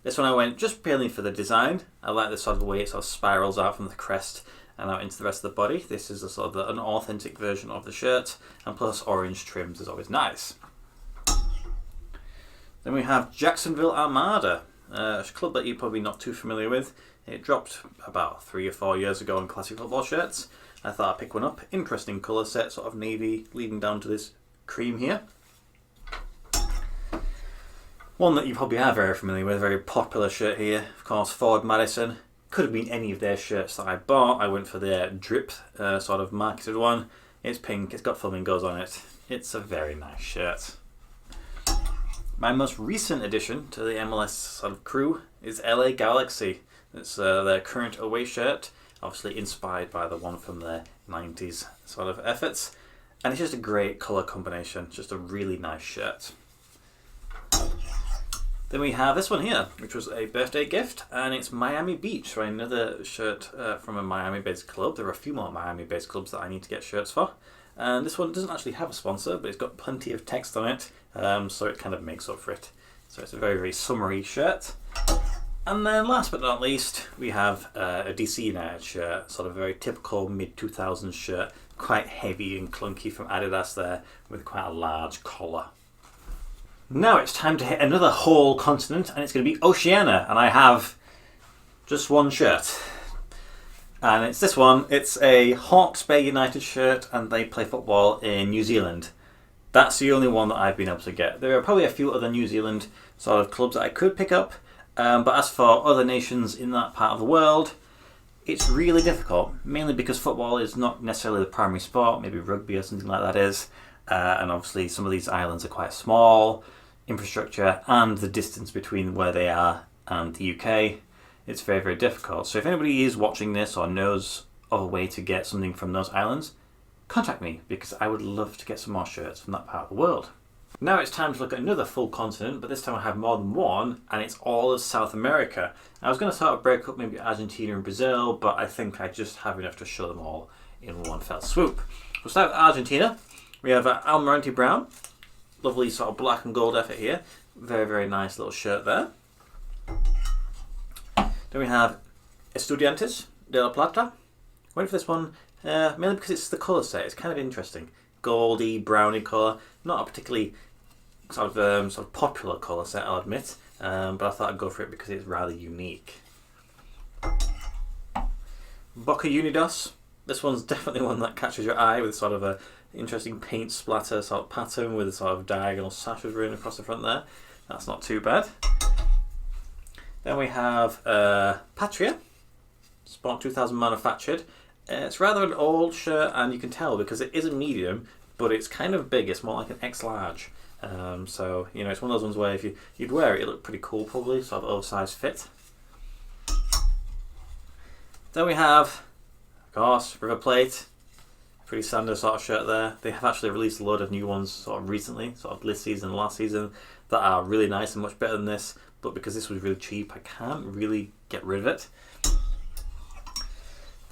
This one I went just purely for the design. I like the sort of way it sort of spirals out from the crest and out into the rest of the body. This is a sort of an authentic version of the shirt, and plus orange trims is always nice. Then we have Jacksonville Armada, a club that you're probably not too familiar with. It dropped about 3 or 4 years ago on Classic Football Shirts. I thought I'd pick one up. Interesting colour set, sort of navy leading down to this cream here. One that you probably are very familiar with, a very popular shirt here. Of course, Ford Madison. Could have been any of their shirts that I bought. I went for their drip sort of marketed one. It's pink, it's got flamingos on it. It's a very nice shirt. My most recent addition to the MLS sort of crew is LA Galaxy. It's their current away shirt, obviously inspired by the one from their 90s sort of efforts. And it's just a great colour combination, just a really nice shirt. Then we have this one here, which was a birthday gift, and it's Miami Beach, right? Another shirt from a Miami-based club. There are a few more Miami-based clubs that I need to get shirts for. And this one doesn't actually have a sponsor, but it's got plenty of text on it, so it kind of makes up for it. So it's a very, very summery shirt. And then last but not least, we have a DC United shirt, sort of a very typical mid-2000s shirt, quite heavy and clunky from Adidas there, with quite a large collar. Now it's time to hit another whole continent, and it's going to be Oceania, and I have just one shirt. And it's this one. It's a Hawke's Bay United shirt, and they play football in New Zealand. That's the only one that I've been able to get. There are probably a few other New Zealand sort of clubs that I could pick up, but as for other nations in that part of the world, it's really difficult, mainly because football is not necessarily the primary sport, maybe rugby or something like that is, and obviously some of these islands are quite small, infrastructure and the distance between where they are and the UK, it's very, very difficult. So if anybody is watching this or knows of a way to get something from those islands, contact me, because I would love to get some more shirts from that part of the world. Now it's time to look at another full continent, but this time I have more than one, and it's all of South America. I was going to sort of break up maybe Argentina and Brazil, but I think I just have enough to show them all in one fell swoop. We'll start with Argentina. We have Almirante Brown. Lovely sort of black and gold effort here. Very, very nice little shirt there. Then we have Estudiantes de La Plata. Went for this one mainly because it's the colour set. It's kind of interesting. Goldy, browny colour. Not a particularly sort of popular colour set, I'll admit. But I thought I'd go for it because it's rather unique. Boca Unidos. This one's definitely one that catches your eye with sort of a interesting paint splatter sort of pattern with a sort of diagonal sashes running across the front there. That's not too bad. Then we have Patria, Sport 2000 manufactured. It's rather an old shirt, and you can tell because it is a medium, but it's kind of big. It's more like an X large. So, you know, it's one of those ones where if you'd wear it, it'd look pretty cool probably, sort of oversized fit. Then we have, of course, River Plate. Pretty standard sort of shirt there. They have actually released a load of new ones sort of recently, sort of this season and last season, that are really nice and much better than this, but because this was really cheap, I can't really get rid of it.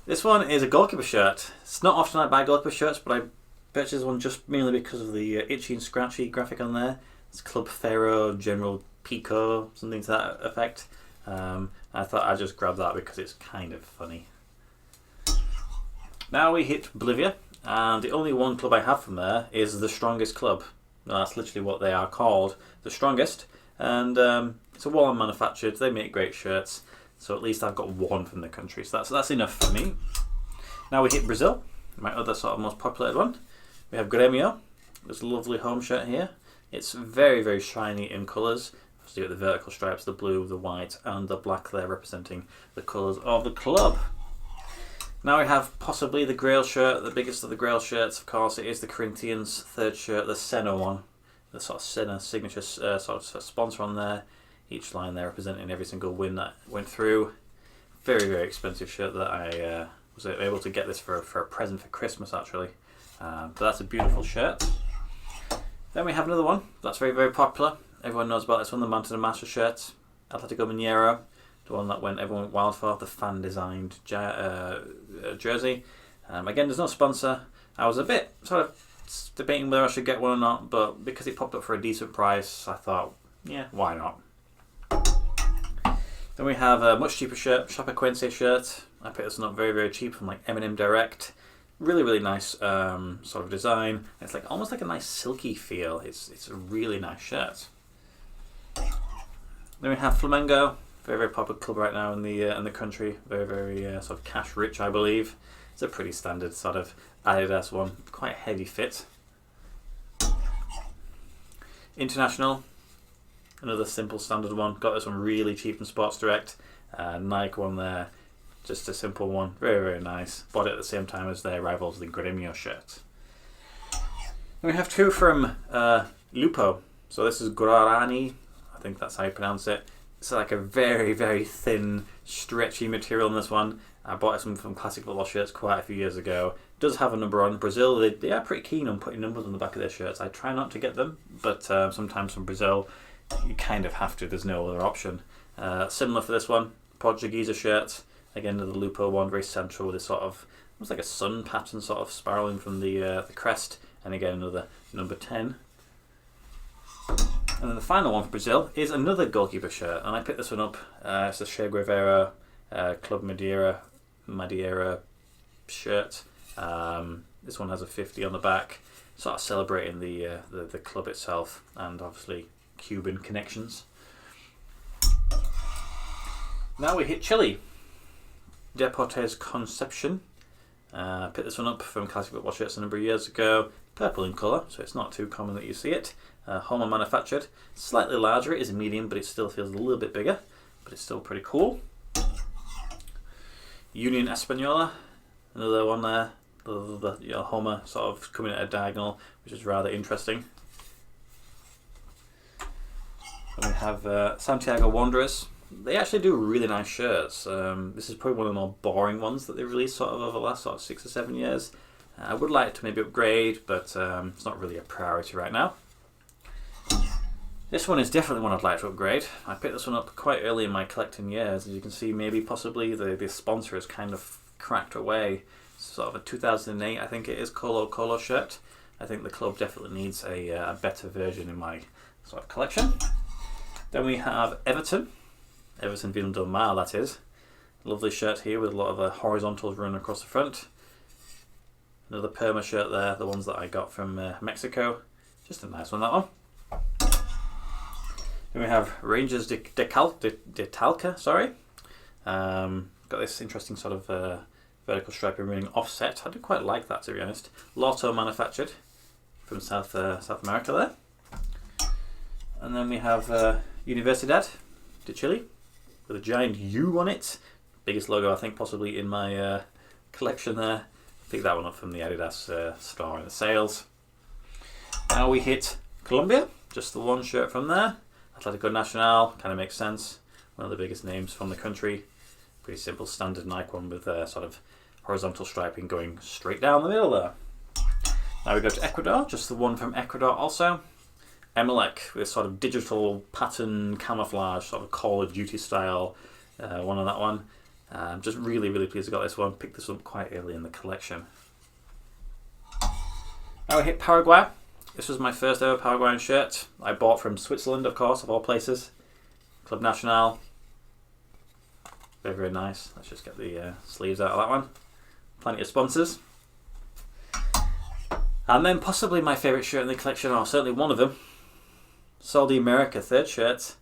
This one is a goalkeeper shirt. It's not often I buy goalkeeper shirts, but I purchased this one just mainly because of the itchy and scratchy graphic on there. It's Club Ferro, General Pico, something to that effect. I thought I'd just grab that because it's kind of funny. Now we hit Bolivia, and the only one club I have from there is the Strongest Club. That's literally what they are called, the Strongest, and it's a woolen manufactured. They make great shirts, so at least I've got one from the country, so that's enough for me. Now we hit Brazil, my other sort of most popular one. We have Grêmio. This lovely home shirt here. It's very, very shiny in colours. So you got the vertical stripes, the blue, the white, and the black there representing the colours of the club. Now we have possibly the Grail shirt, the biggest of the Grail shirts, of course. It is the Corinthians' third shirt, the Senna one. The sort of Senna signature sort of sponsor on there. Each line there representing every single win that went through. Very, very expensive shirt that I was able to get this for a present for Christmas, actually. But that's a beautiful shirt. Then we have another one that's very, very popular. Everyone knows about this one, the Manton and Master shirt. Atletico Mineiro. The one that everyone went wild for, the fan-designed jersey. Again, there's no sponsor. I was a bit sort of debating whether I should get one or not, but because it popped up for a decent price, I thought, yeah, why not? Then we have a much cheaper shirt, Chapecoense shirt. I picked this one up very, very cheap from like M&M Direct. Really, really nice sort of design. It's like almost like a nice silky feel. It's a really nice shirt. Then we have Flamengo. Very, very popular club right now in the country. Very, very sort of cash rich, I believe. It's a pretty standard sort of Adidas one. Quite heavy fit. International. Another simple standard one. Got this one really cheap from Sports Direct. Nike one there. Just a simple one. Very, very nice. Bought it at the same time as their rivals, the Grêmio shirt. And we have two from Lupo. So this is Guarani. I think that's how you pronounce it. It's like a very, very thin, stretchy material in this one. I bought some from Classic Football Shirts quite a few years ago. does have a number on. Brazil, they are pretty keen on putting numbers on the back of their shirts. I try not to get them, but sometimes from Brazil, you kind of have to. There's no other option. Similar for this one, Portuguese shirt. Again, the Lupo one, very central with this sort of, almost like a sun pattern sort of spiraling from the crest. And again, another number 10. And then the final one for Brazil is another goalkeeper shirt, and I picked this one up. It's a Che Guevara Club Madeira shirt. This one has a 50 on the back, sort of celebrating the club itself, and obviously Cuban connections. Now we hit Chile. Deportes Concepcion. Picked this one up from Classic Football Shirts a number of years ago. Purple in colour, so it's not too common that you see it. Home manufactured. Slightly larger, it is a medium, but it still feels a little bit bigger. But it's still pretty cool. Union Española, another one there. The Homer sort of coming at a diagonal, which is rather interesting. And we have Santiago Wanderers. They actually do really nice shirts. This is probably one of the more boring ones that they've released sort of over the last sort of 6 or 7 years. I would like to maybe upgrade, but it's not really a priority right now. This one is definitely one I'd like to upgrade. I picked this one up quite early in my collecting years. As you can see, maybe possibly the sponsor has kind of cracked away. Sort of a 2008, I think it is, Colo Colo shirt. I think the club definitely needs a better version in my sort of collection. Then we have Everton Villa del Mar, that is. Lovely shirt here with a lot of horizontals running across the front. Another Perma shirt there, the ones that I got from Mexico. Just a nice one, that one. Then we have Rangers de Talca, sorry. Got this interesting sort of vertical striping running offset. I do quite like that, to be honest. Lotto manufactured from South America there. And then we have Universidad de Chile with a giant U on it. Biggest logo, I think, possibly in my collection there. Picked that one up from the Adidas store in the sales. Now we hit Colombia, just the one shirt from there. Atlético Nacional, kind of makes sense. One of the biggest names from the country. Pretty simple standard Nike one with sort of horizontal striping going straight down the middle there. Now we go to Ecuador, just the one from Ecuador also. Emelec with sort of digital pattern camouflage, sort of Call of Duty style one on that one. Just really, really pleased I got this one. Picked this up quite early in the collection. Now we hit Paraguay. This was my first ever Paraguayan shirt. I bought from Switzerland, of course, of all places. Club Nacional. Very, very nice. Let's just get the sleeves out of that one. Plenty of sponsors. And then possibly my favourite shirt in the collection, or certainly one of them. Sol de America, third shirt.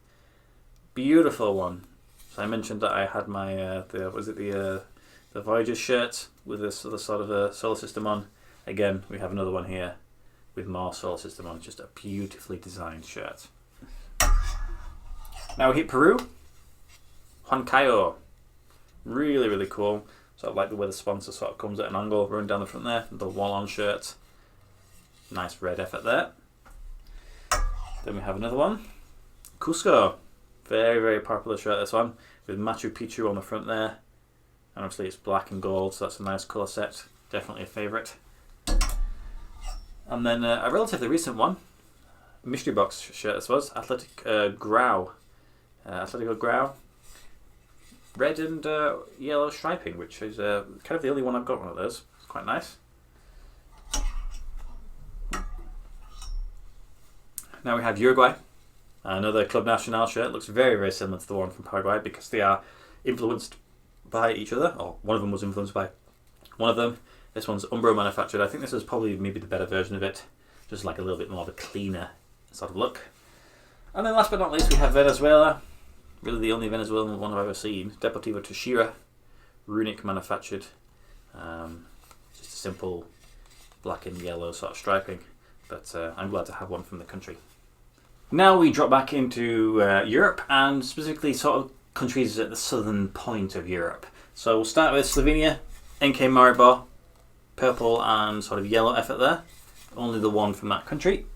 Beautiful one. So I mentioned that I had my the Voyager shirt with this sort of a solar system on. Again, we have another one here with more solar system on. Just a beautifully designed shirt. Now we hit Peru. Huancayo. Really, really cool. Sort of like the way the sponsor sort of comes at an angle, running down the front there. The wall-on shirt. Nice red effort there. Then we have another one. Cusco. Very, very popular shirt, this one. With Machu Picchu on the front there. And obviously it's black and gold, so that's a nice colour set. Definitely a favourite. And then a relatively recent one. Mystery box shirt this was. Athletic Grau. Atletico Grau. Red and yellow striping, which is kind of the only one I've got one of those. It's quite nice. Now we have Uruguay. Another Club Nacional shirt. Looks very, very similar to the one from Paraguay because they are influenced by each other. Or one of them was influenced by one of them. This one's Umbro manufactured. I think this is probably maybe the better version of it. Just like a little bit more of a cleaner sort of look. And then last but not least we have Venezuela. Really the only Venezuelan one I've ever seen. Deportivo Táchira. Runic manufactured. Just a simple black and yellow sort of striping. But I'm glad to have one from the country. Now we drop back into Europe, and specifically sort of countries at the southern point of Europe. So we'll start with Slovenia, NK Maribor, purple and sort of yellow effort there. Only the one from that country.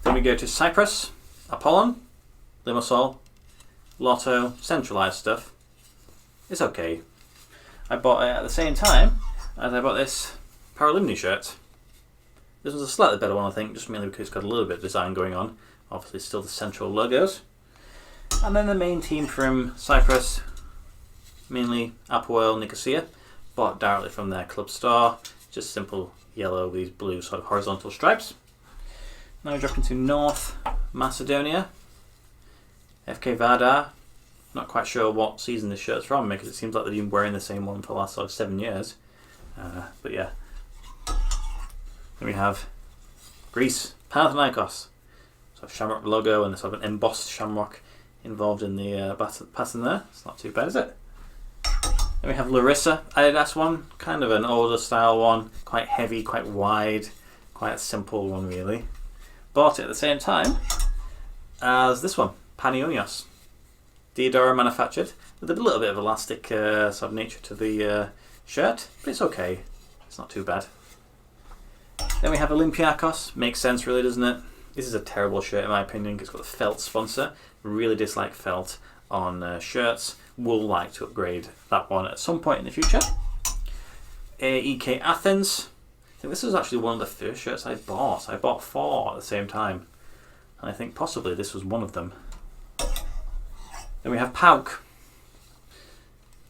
Then we go to Cyprus, Apollon, Limassol, Lotto, centralised stuff. It's okay. I bought at the same time And I bought this Paralimni shirt. This one's a slightly better one, I think, just mainly because it's got a little bit of design going on. Obviously still the central logos. And then the main team from Cyprus, mainly Apoel Nicosia, bought directly from their club store. Just simple yellow with these blue sort of horizontal stripes. Now we drop into North Macedonia. FK Vardar. Not quite sure what season this shirt's from because it seems like they've been wearing the same one for the last sort of 7 years. But yeah. Then we have Greece, Panathinaikos. So Shamrock logo and sort of an embossed shamrock involved in the pattern there. It's not too bad, is it? Then we have Larissa Adidas one, kind of an older style one, quite heavy, quite wide, quite a simple one really. Bought it at the same time as this one, Panionios. Diodora manufactured with a little bit of elastic sort of nature to the shirt, but it's okay. It's not too bad. Then we have Olympiakos. Makes sense really, doesn't it? This is a terrible shirt in my opinion because it's got the felt sponsor. Really dislike felt on shirts. Will like to upgrade that one at some point in the future. AEK Athens. I think this was actually one of the first shirts I bought. I bought 4 at the same time. And I think possibly this was one of them. Then we have PAOK.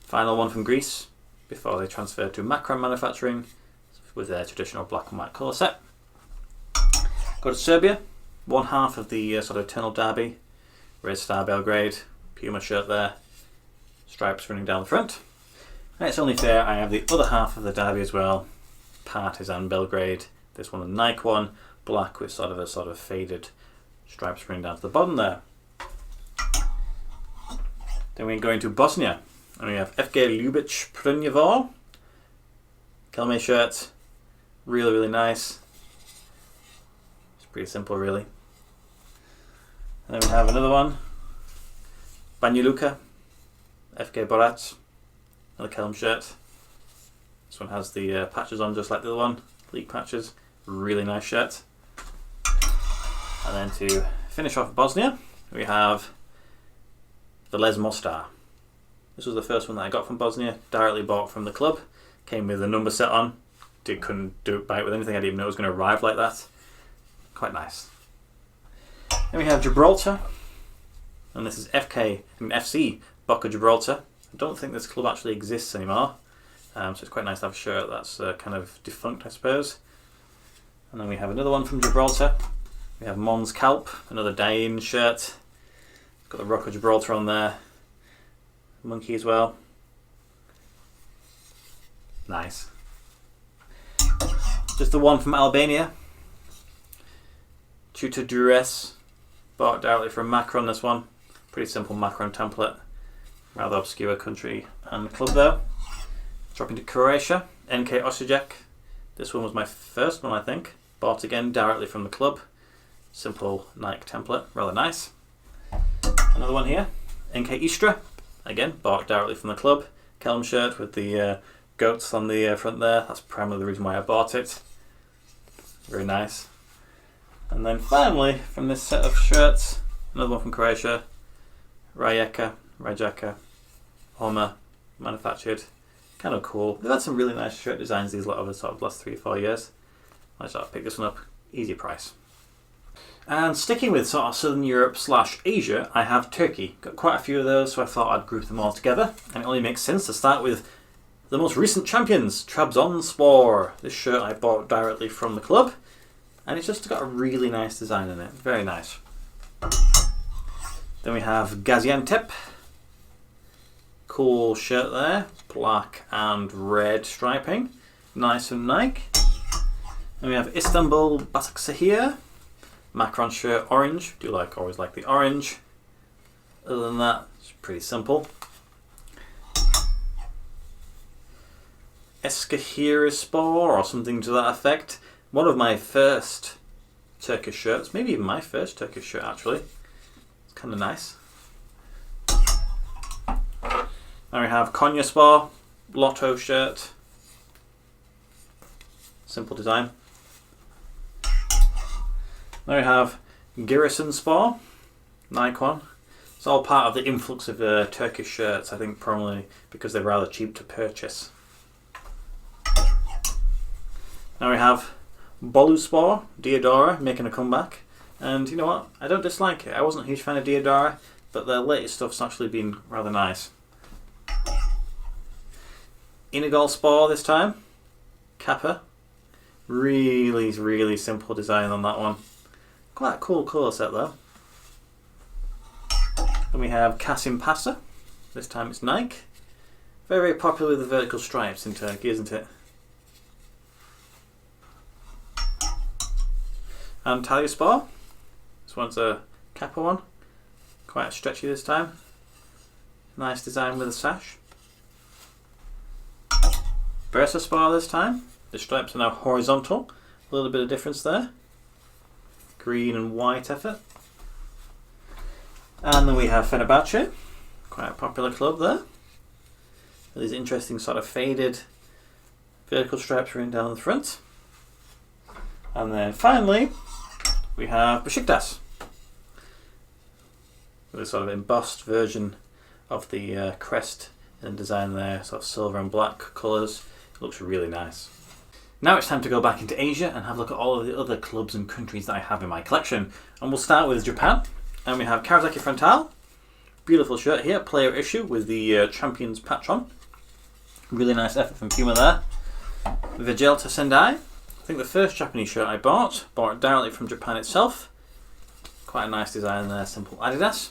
Final one from Greece before they transferred to Macron manufacturing with their traditional black and white colour set. Go to Serbia. One half of the sort of Eternal Derby. Red Star Belgrade. Puma shirt there. Stripes running down the front. And it's only fair I have the other half of the derby as well. Partizan Belgrade. This one a Nike one. Black with sort of faded stripes running down to the bottom there. Then we go into Bosnia. And we have FK Ljubic Prnjevo. Kelme shirt. Really, really nice. It's pretty simple really. And then we have another one. Banja Luka. FK Borac. Another Kelm shirt. This one has the patches on just like the other one. League patches. Really nice shirt. And then to finish off Bosnia, we have Velez Mostar. This was the first one that I got from Bosnia. Directly bought from the club. Came with a number set on. Couldn't buy it with anything. I didn't even know it was going to arrive like that. Quite nice. Then we have Gibraltar. And this is FC Boca Gibraltar. I don't think this club actually exists anymore. So it's quite nice to have a shirt that's kind of defunct, I suppose. And then we have another one from Gibraltar. We have Mons Kalp, another Dain shirt. It's got the Rock of Gibraltar on there. Monkey as well. Nice. Just the one from Albania. Tutor Dures. Bought directly from Macron, this one. Pretty simple Macron template. Rather obscure country and club though. Dropping to Croatia. NK Osijek. This one was my first one, I think. Bought again directly from the club. Simple Nike template. Rather nice. Another one here. NK Istra. Again, bought directly from the club. Kelm shirt with the goats on the front there. That's primarily the reason why I bought it. Very nice. And then finally, from this set of shirts, another one from Croatia. Rijeka, Homa, manufactured. Kind of cool. They've had some really nice shirt designs these over the sort of last 3 or 4 years. I just picked this one up. Easy price. And sticking with sort of Southern Europe / Asia, I have Turkey. Got quite a few of those, so I thought I'd group them all together. And it only makes sense to start with the most recent champions, Trabzonspor. This shirt I bought directly from the club. And it's just got a really nice design in it. Very nice. Then we have Gaziantep. Cool shirt there. Black and red striping. Nice and Nike. Then we have Istanbul Basaksehir. Macron shirt, orange. Always like the orange. Other than that, it's pretty simple. Eskişehirspor or something to that effect. One of my first Turkish shirts, maybe even my first Turkish shirt actually. It's kind of nice. Now we have Konyaspor, Lotto shirt. Simple design. Now we have Giresunspor, Nikon. It's all part of the influx of Turkish shirts, I think, probably because they're rather cheap to purchase. Now we have Boluspor, Diodora, making a comeback. And you know what? I don't dislike it. I wasn't a huge fan of Diodora, but their latest stuff's actually been rather nice. Inigol Spore this time. Kappa. Really, really simple design on that one. Quite a cool colour set though. Then we have Kasim Pasa. This time it's Nike. Very, very popular with the vertical stripes in Turkey, isn't it? And Taliospor. This one's a Kappa one. Quite stretchy this time. Nice design with a sash. Bursaspor this time. The stripes are now horizontal. A little bit of difference there. Green and white effort. And then we have Fenerbahce. Quite a popular club there. These interesting sort of faded vertical stripes running down the front. And then finally we have Besiktas. With a sort of embossed version of the crest and design there, sort of silver and black colours. It looks really nice. Now it's time to go back into Asia and have a look at all of the other clubs and countries that I have in my collection. And we'll start with Japan. And we have Kawasaki Frontale. Beautiful shirt here, player issue with the Champions patch on. Really nice effort from Puma there. Vegelta Sendai. I think the first Japanese shirt I bought it directly from Japan itself. Quite a nice design there, simple Adidas.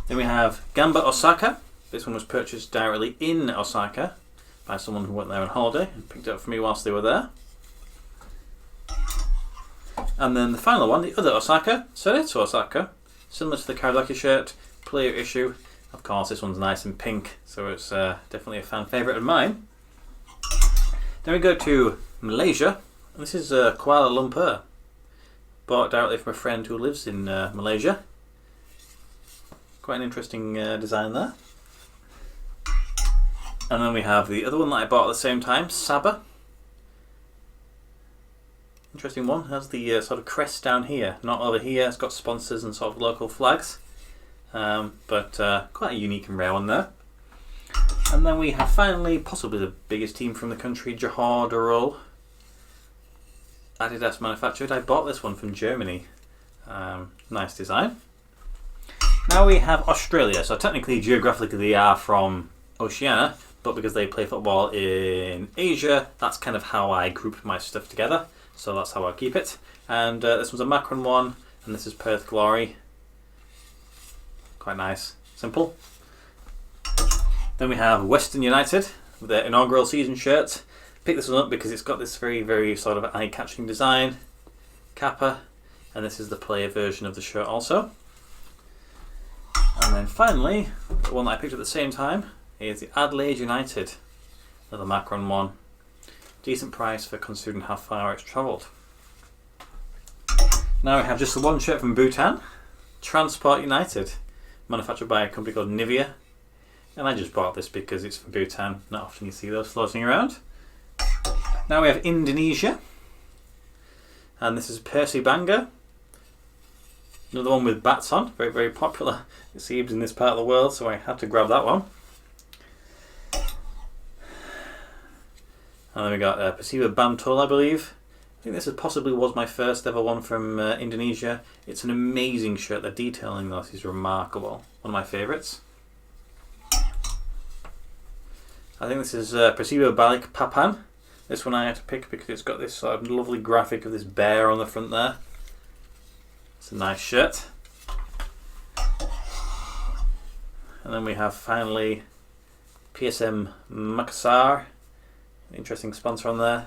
Then we have Gamba Osaka. This one was purchased directly in Osaka by someone who went there on holiday and picked it up for me whilst they were there. And then the final one, the other Osaka, Cerezo Osaka. Similar to the Kawasaki shirt, player issue. Of course, this one's nice and pink, so it's definitely a fan favourite of mine. Then we go to Malaysia, and this is Kuala Lumpur. Bought directly from a friend who lives in Malaysia. Quite an interesting design there. And then we have the other one that I bought at the same time, Sabah. Interesting one, it has the sort of crest down here, not over here. It's got sponsors and sort of local flags. But quite a unique and rare one there. And then we have finally, possibly the biggest team from the country, Johor Darul. Adidas manufactured. I bought this one from Germany. Nice design. Now we have Australia. So technically, geographically, they are from Oceania, but because they play football in Asia, that's kind of how I group my stuff together. So that's how I keep it. And this one's a Macron one, and this is Perth Glory. Quite nice, simple. Then we have Western United with their inaugural season shirt. Picked this one up because it's got this very, very sort of eye-catching design. Kappa, and this is the player version of the shirt also. And then finally, the one that I picked up at the same time is the Adelaide United, another Macron one. Decent price for considering how far it's travelled. Now we have just the one shirt from Bhutan, Transport United, manufactured by a company called Nivea. And I just bought this because it's from Bhutan. Not often you see those floating around. Now we have Indonesia. And this is Percy Bangga. Another one with bats on. Very, very popular, it seems, in this part of the world. So I had to grab that one. And then we got Persiba Bantul, I believe. I think this possibly was my first ever one from Indonesia. It's an amazing shirt. The detailing on this is remarkable. One of my favourites. I think this is Persiba Balik Papan. This one I had to pick because it's got this sort of lovely graphic of this bear on the front there. It's a nice shirt. And then we have finally PSM Makassar. Interesting sponsor on there.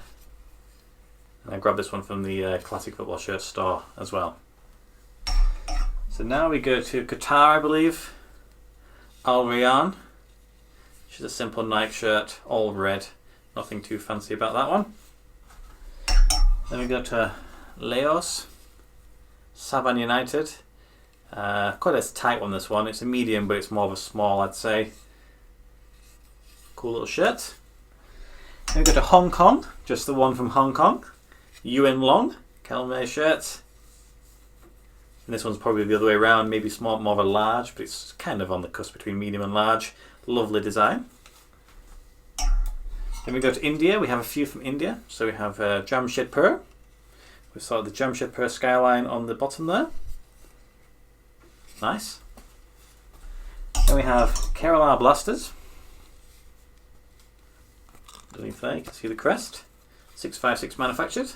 And I grabbed this one from the Classic Football Shirt store as well. So now we go to Qatar, I believe. Al Rayyan. Which is a simple Nike shirt, all red. Nothing too fancy about that one. Then we go to Laos. Saban United. Quite a tight one, this one. It's a medium, but it's more of a small, I'd say. Cool little shirt. Then we go to Hong Kong. Just the one from Hong Kong. Yuen Long. Kelme shirt. And this one's probably the other way around. Maybe small, more of a large, but it's kind of on the cusp between medium and large. Lovely design. Then we go to India. We have a few from India. So we have Jamshedpur. We've sort of the Jamshedpur skyline on the bottom there. Nice. Then we have Kerala Blasters. Underneath there you can see the crest. 656 manufactured.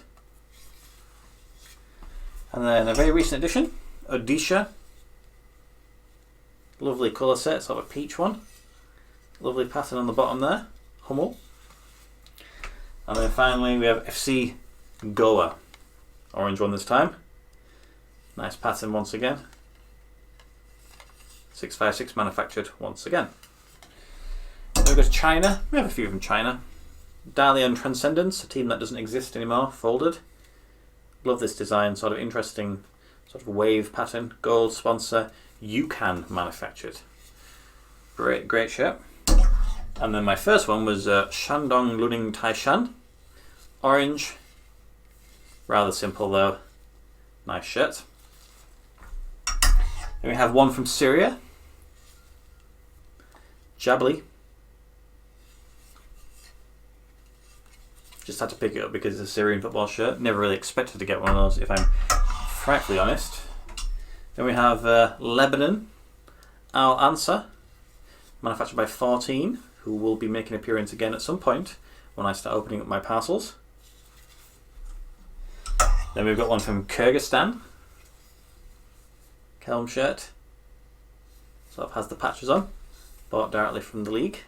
And then a very recent addition, Odisha. Lovely colour set, sort of a peach one. Lovely pattern on the bottom there, Hummel. And then finally we have FC Goa. Orange one this time. Nice pattern once again. 656 manufactured once again. Then we go to China. We have a few from China. Dalian Transcendence, a team that doesn't exist anymore, folded. Love this design, sort of interesting, sort of wave pattern. Gold sponsor, Yukon manufactured. Great shirt. And then my first one was Shandong Luning Taishan. Orange. Rather simple though. Nice shirt. Then we have one from Syria. Jabli. Just had to pick it up because it's a Syrian football shirt. Never really expected to get one of those, if I'm frankly honest. Then we have Lebanon, Al Ansar, manufactured by 14, who will be making an appearance again at some point when I start opening up my parcels. Then we've got one from Kyrgyzstan, Kelm shirt. Sort of has the patches on, bought directly from the league.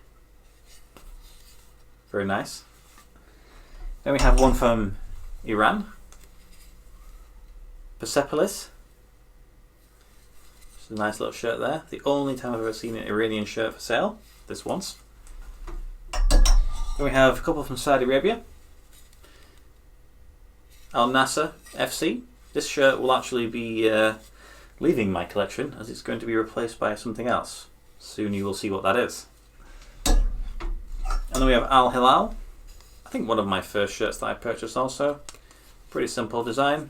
Very nice. Then we have one from Iran, Persepolis. It's a nice little shirt there. The only time I've ever seen an Iranian shirt for sale, this once. Then we have a couple from Saudi Arabia. Al Nasser FC. This shirt will actually be leaving my collection as it's going to be replaced by something else. Soon you will see what that is. And then we have Al Hilal. I think one of my first shirts that I purchased also. Pretty simple design.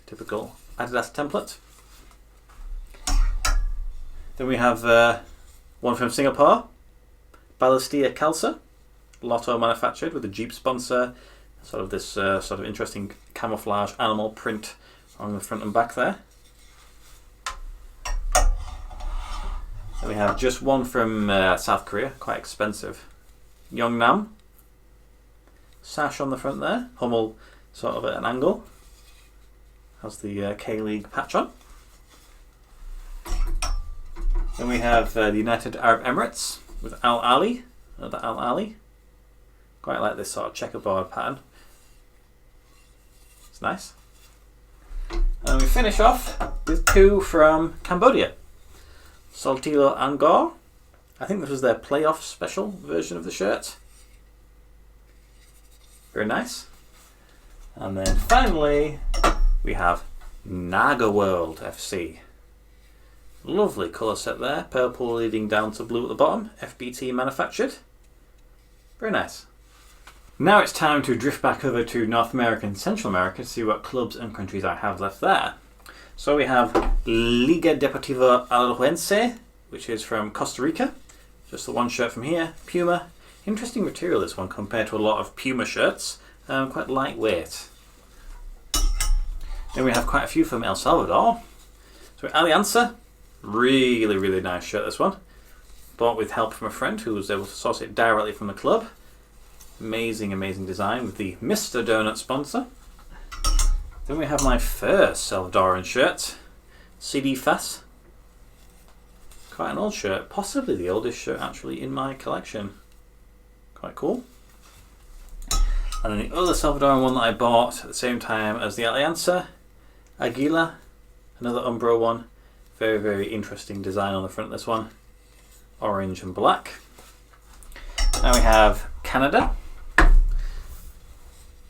Typical Adidas template. Then we have one from Singapore. Balestia Kelsa. Lotto manufactured with a Jeep sponsor. Sort of this sort of interesting camouflage animal print on the front and back there. Then we have just one from South Korea, quite expensive. Yeongnam. Sash on the front there. Hummel sort of at an angle. Has the K-League patch on. Then we have the United Arab Emirates with Al Ali. Another Al Ali. Quite like this sort of checkerboard pattern. It's nice. And we finish off with two from Cambodia. Saltilo Angkor. I think this was their playoff special version of the shirt. Very nice. And then finally we have Naga World FC. Lovely colour set there. Purple leading down to blue at the bottom. FBT manufactured. Very nice. Now it's time to drift back over to North America and Central America to see what clubs and countries I have left there. So we have Liga Deportiva Alajuelense, which is from Costa Rica. Just the one shirt from here. Puma. Interesting material this one compared to a lot of Puma shirts. Quite lightweight. Then we have quite a few from El Salvador. So Alianza. Really nice shirt this one. Bought with help from a friend who was able to source it directly from the club. Amazing design with the Mr. Donut sponsor. Then we have my first Salvadoran shirt. CD Fas. Quite an old shirt. Possibly the oldest shirt actually in my collection. Quite cool. And then the other Salvadoran one that I bought at the same time as the Alianza. Aguila. Another Umbro one. Very interesting design on the front of this one. Orange and black. Now we have Canada.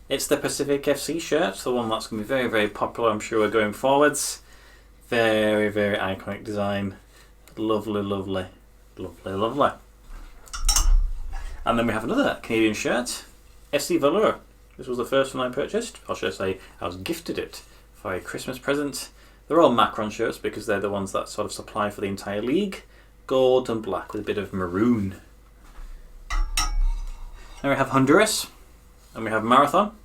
It's the Pacific FC shirt, the one that's going to be very popular, I'm sure, going forwards. Very iconic design. Lovely. And then we have another Canadian shirt, FC Valur. This was the first one I purchased, or should I say, I was gifted it for a Christmas present. They're all Macron shirts because they're the ones that sort of supply for the entire league. Gold and black with a bit of maroon. Then we have Honduras, and we have Marathon.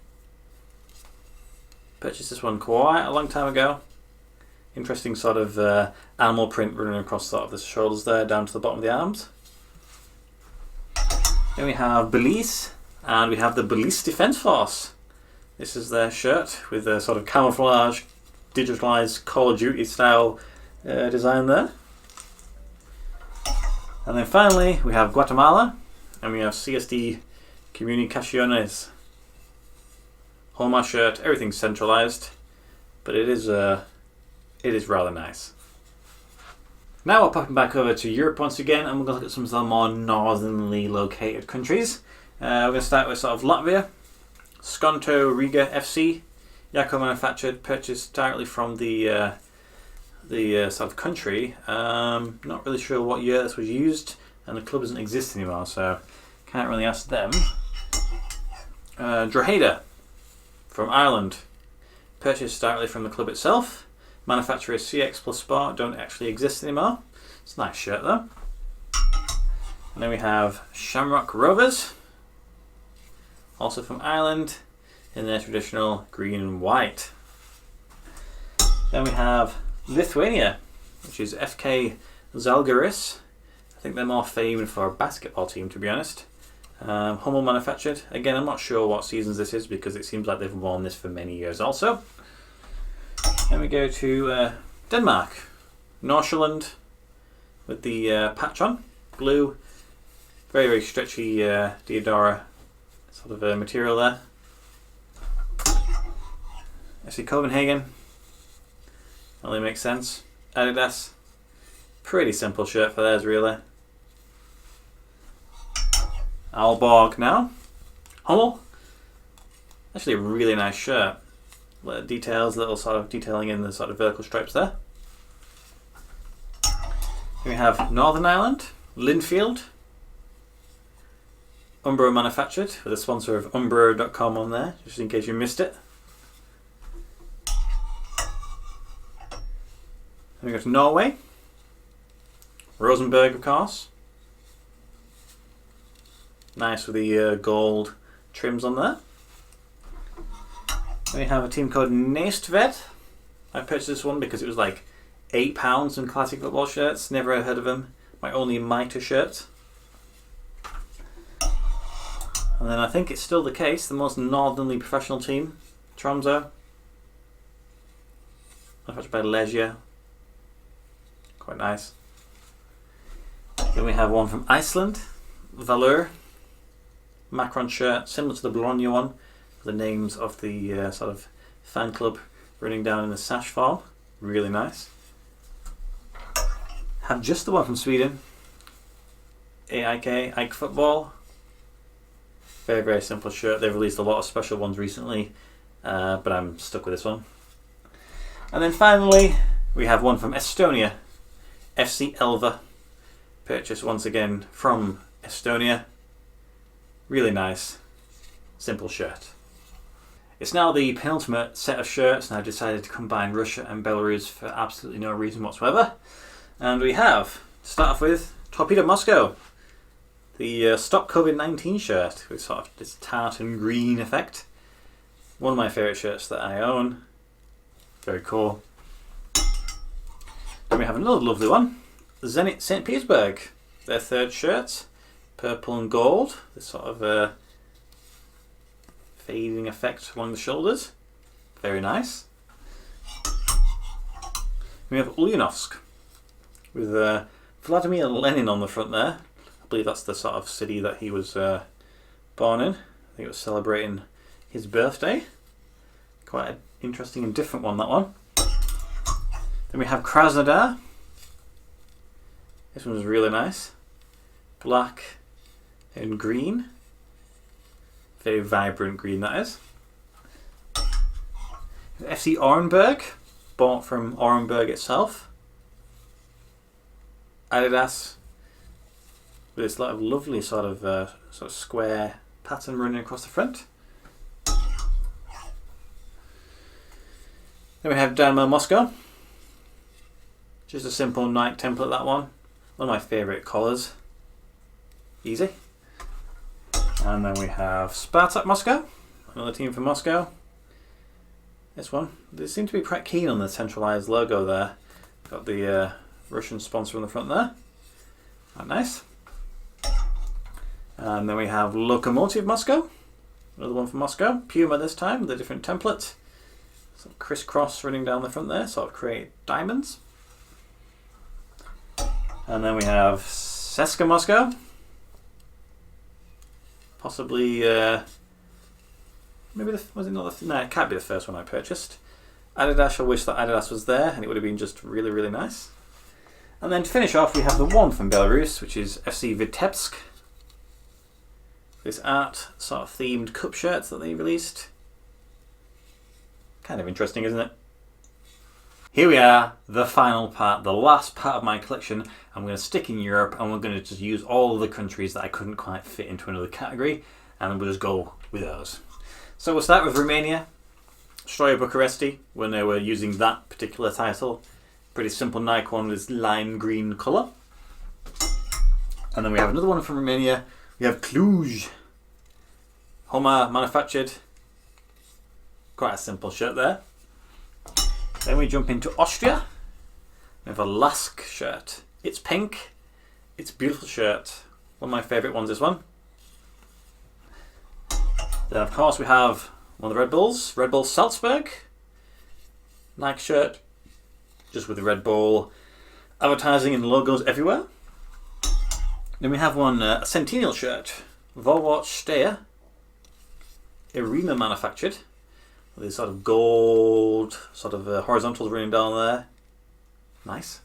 Purchased this one quite a long time ago. Interesting sort of animal print running across sort of the shoulders there, down to the bottom of the arms. Then we have Belize, and we have the Belize Defence Force. This is their shirt with a sort of camouflage, digitalised Call of Duty style design there. And then finally we have Guatemala, and we have CSD Comunicaciones. Hallmark shirt, everything's centralised, but it is rather nice. Now we're popping back over to Europe once again, and we're going to look at some of the more northernly located countries. We're going to start with sort of Latvia. Skonto Riga FC, Yako manufactured, purchased directly from the sort of country. Not really sure what year this was used, and the club doesn't exist anymore, so can't really ask them. Drogheda from Ireland, purchased directly from the club itself. Manufacturer CX Plus Sport, don't actually exist anymore. It's a nice shirt though. And then we have Shamrock Rovers, also from Ireland, in their traditional green and white. Then we have Lithuania, which is FK Zalgiris. I think they're more famed for a basketball team, to be honest. Hummel manufactured. Again, I'm not sure what seasons this is because it seems like they've worn this for many years also. Then we go to Denmark, Nordsjælland, with the patch on, blue, very, very stretchy Diodora sort of material there. FC Copenhagen, only makes sense. Adidas, pretty simple shirt for theirs really. Aalborg now, Hummel, actually a really nice shirt. Details, little sort of detailing in the sort of vertical stripes there. Then we have Northern Ireland, Linfield, Umbro manufactured, with a sponsor of umbro.com on there, just in case you missed it. Then we go to Norway, Rosenborg of course. Nice with the gold trims on there. Then we have a team called Næstved. I purchased this one because it was like £8 in classic football shirts. Never heard of them. My only Mitre shirt. And then I think it's still the case, the most northerly professional team, Tromsø. Manufactured by Legia. Quite nice. Then we have one from Iceland, Valur. Macron shirt, similar to the Bologna one. The names of the sort of fan club running down in the sash form. Really nice. Have just the one from Sweden. AIK, Ike Football. Very, very simple shirt. They've released a lot of special ones recently, but I'm stuck with this one. And then finally, we have one from Estonia. FC Elva. Purchased once again from Estonia. Really nice. Simple shirt. It's now the penultimate set of shirts, and I've decided to combine Russia and Belarus for absolutely no reason whatsoever. And we have, to start off with, Torpedo Moscow. The Stop COVID-19 shirt with sort of this tartan green effect. One of my favourite shirts that I own. Very cool. Then we have another lovely one. Zenit St. Petersburg. Their third shirt. Purple and gold. This sort of fading effect along the shoulders. Very nice. We have Ulyanovsk with Vladimir Lenin on the front there. I believe that's the sort of city that he was born in. I think it was celebrating his birthday. Quite an interesting and different one, that one. Then we have Krasnodar. This one's really nice. Black and green. Very vibrant green, that is. FC Orenburg, bought from Orenburg itself. Adidas, with this lot of lovely sort of square pattern running across the front. Then we have Dynamo Moscow. Just a simple Nike template, that one. One of my favourite colours. Easy. And then we have Spartak Moscow, another team from Moscow. This one, they seem to be quite keen on the centralised logo there. Got the Russian sponsor on the front there. Quite nice. And then we have Lokomotiv Moscow, another one from Moscow. Puma this time, with a different template. Sort of crisscross running down the front there, sort of create diamonds. And then we have CSKA Moscow. Possibly, maybe was it not the? No, it can't be the first one I purchased. Adidas. I wish that Adidas was there, and it would have been just really, really nice. And then to finish off, we have the one from Belarus, which is FC Vitebsk. This art sort of themed cup shirts that they released. Kind of interesting, isn't it? Here we are, the final part, the last part of my collection. I'm going to stick in Europe, and we're going to just use all of the countries that I couldn't quite fit into another category, and we'll just go with those. So we'll start with Romania. Steaua Bucuresti, when they were using that particular title. Pretty simple Nike one with lime green colour. And then we have another one from Romania. We have Cluj. Homa manufactured. Quite a simple shirt there. Then we jump into Austria. We have a Lask shirt. It's pink. It's a beautiful shirt. One of my favourite ones, this one. Then of course we have one of the Red Bulls. Red Bull Salzburg. Nike shirt. Just with the Red Bull advertising and logos everywhere. Then we have one, a Centennial shirt. Volvo Steaua. Arena manufactured. With this sort of gold, sort of horizontals running down there. Nice.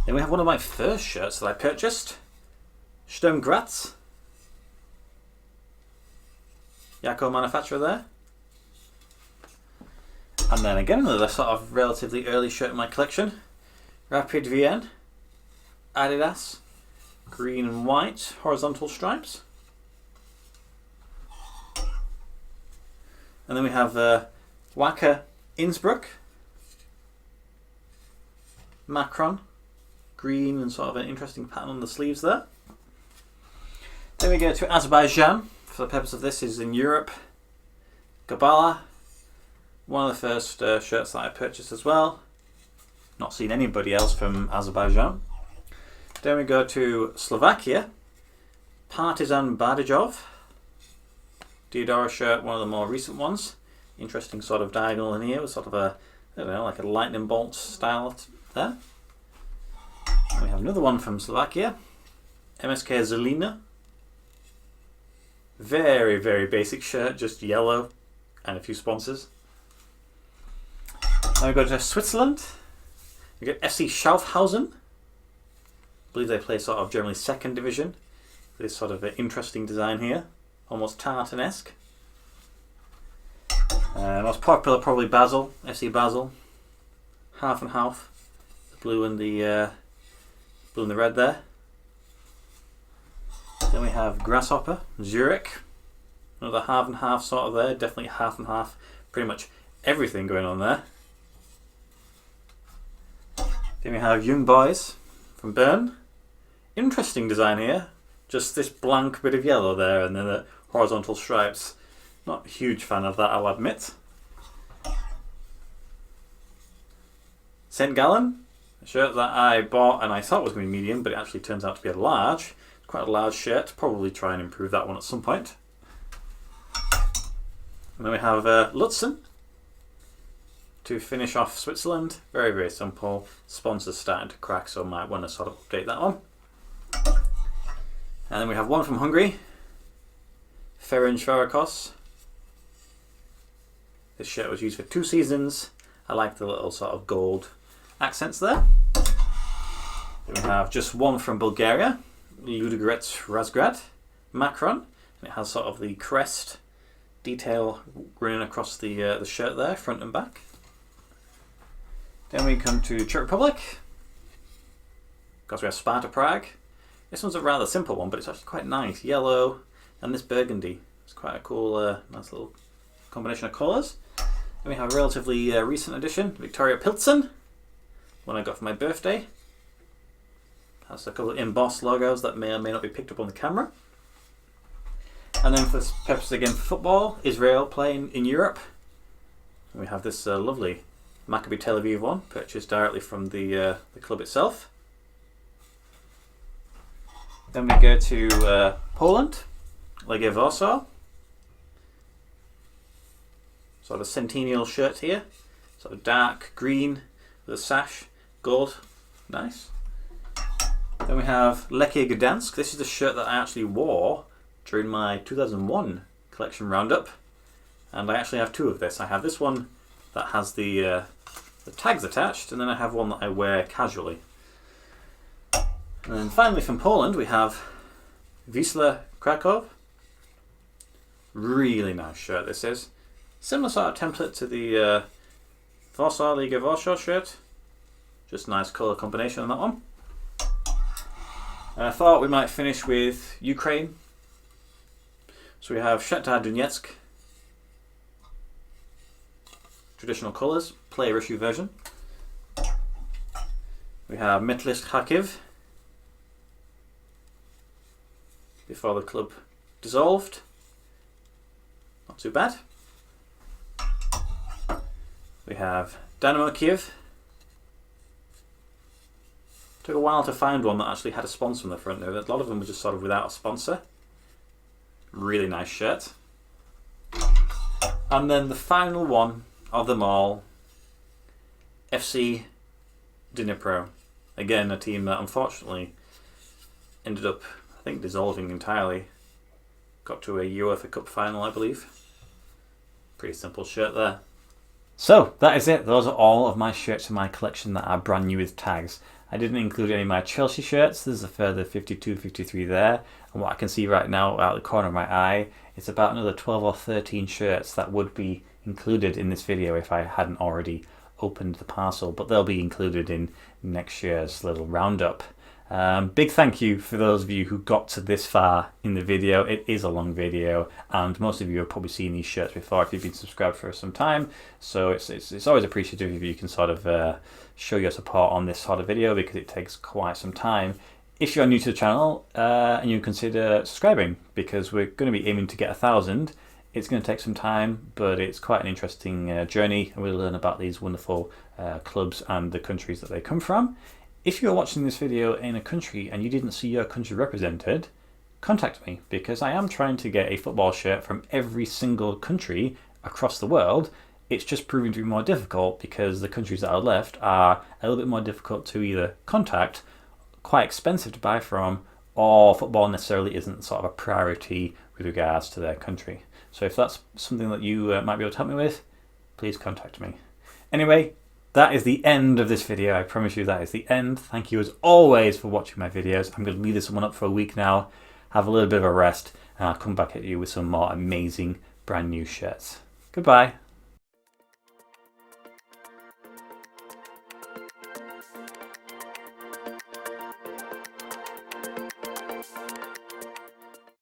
Then we have one of my first shirts that I purchased. Sturm Graz. Yako manufacturer there. And then again, another sort of relatively early shirt in my collection. Rapid Vienna. Adidas. Green and white horizontal stripes. And then we have Wacker Innsbruck. Macron. Green and sort of an interesting pattern on the sleeves there. Then we go to Azerbaijan. For the purpose of this is in Europe. Gabala. One of the first shirts that I purchased as well. Not seen anybody else from Azerbaijan. Then we go to Slovakia. Partizan Bardajov. Diodora shirt, one of the more recent ones. Interesting sort of diagonal in here with sort of a, I don't know, like a lightning bolt style there. And we have another one from Slovakia. MSK Zelina. Very, very basic shirt, just yellow and a few sponsors. Then we go to Switzerland. We get FC Schaffhausen. I believe they play sort of generally second division. This sort of interesting design here, almost tartan-esque. Most popular probably Basel, FC Basel. Half and half, the blue and the red there. Then we have Grasshopper, Zurich. Another half and half sort of there, definitely half and half, pretty much everything going on there. Then we have Young Boys from Bern. Interesting design here. Just this blank bit of yellow there and then the horizontal stripes. Not a huge fan of that, I'll admit. St. Gallen, a shirt that I bought and I thought was going to be medium, but it actually turns out to be a large. Quite a large shirt. Probably try and improve that one at some point. And then we have Lutzen. To finish off Switzerland, very, very simple. Sponsors starting to crack, so I might want to sort of update that one. And then we have one from Hungary. Ferencváros. This shirt was used for 2 seasons. I like the little sort of gold accents there. Then we have just one from Bulgaria. Ludogorets Razgrad. Macron. And it has sort of the crest detail running across the shirt there, front and back. Then we come to Czech Republic. Because we have Sparta Prague. This one's a rather simple one, but it's actually quite nice. Yellow and this burgundy. It's quite a cool, nice little combination of colours. Then we have a relatively recent edition, Victoria Pilsen. One I got for my birthday. Has a couple of embossed logos that may or may not be picked up on the camera. And then for the purposes again for football, Israel playing in Europe. We have this lovely Maccabi Tel Aviv one, purchased directly from the club itself. Then we go to Poland, Legia Warsaw. Sort of a centennial shirt here, sort of dark green with a sash, gold, nice. Then we have Lechia Gdansk. This is the shirt that I actually wore during my 2001 collection roundup, and I actually have two of this. I have this one that has the tags attached, and then I have one that I wear casually. And then finally from Poland we have Wisla Krakow. Really nice shirt this is. Similar sort of template to the Warsaw Legia Warsaw shirt. Just nice colour combination on that one. And I thought we might finish with Ukraine. So we have Shakhtar Donetsk. Traditional colours, player issue version. We have Metlist Kharkiv. Before the club dissolved. Not too bad. We have Dynamo Kiev. Took a while to find one that actually had a sponsor on the front there. A lot of them were just sort of without a sponsor. Really nice shirt. And then the final one of them all, FC Dnipro. Again, a team that unfortunately ended up, I think, dissolving entirely. Got to a UEFA Cup final, I believe. Pretty simple shirt there. So that is it. Those are all of my shirts in my collection that are brand new with tags. I didn't include any of my Chelsea shirts. There's a further 52, 53 there. And what I can see right now out the corner of my eye, it's about another 12 or 13 shirts that would be included in this video if I hadn't already opened the parcel. But they'll be included in next year's little roundup. Big thank you for those of you who got to this far in the video. It is a long video, and most of you have probably seen these shirts before if you've been subscribed for some time. So it's always appreciative if you can sort of show your support on this sort of video, because it takes quite some time. If you're new to the channel and you consider subscribing, because we're going to be aiming to get 1,000. It's going to take some time, but it's quite an interesting journey, and we'll learn about these wonderful clubs and the countries that they come from. If you're watching this video in a country and you didn't see your country represented, contact me, because I am trying to get a football shirt from every single country across the world. It's just proving to be more difficult because the countries that are left are a little bit more difficult to either contact, quite expensive to buy from, or football necessarily isn't sort of a priority with regards to their country. So if that's something that you might be able to help me with, please contact me. Anyway, that is the end of this video. I promise you that is the end. Thank you as always for watching my videos. I'm going to leave this one up for a week now, have a little bit of a rest, and I'll come back at you with some more amazing brand new shirts. Goodbye.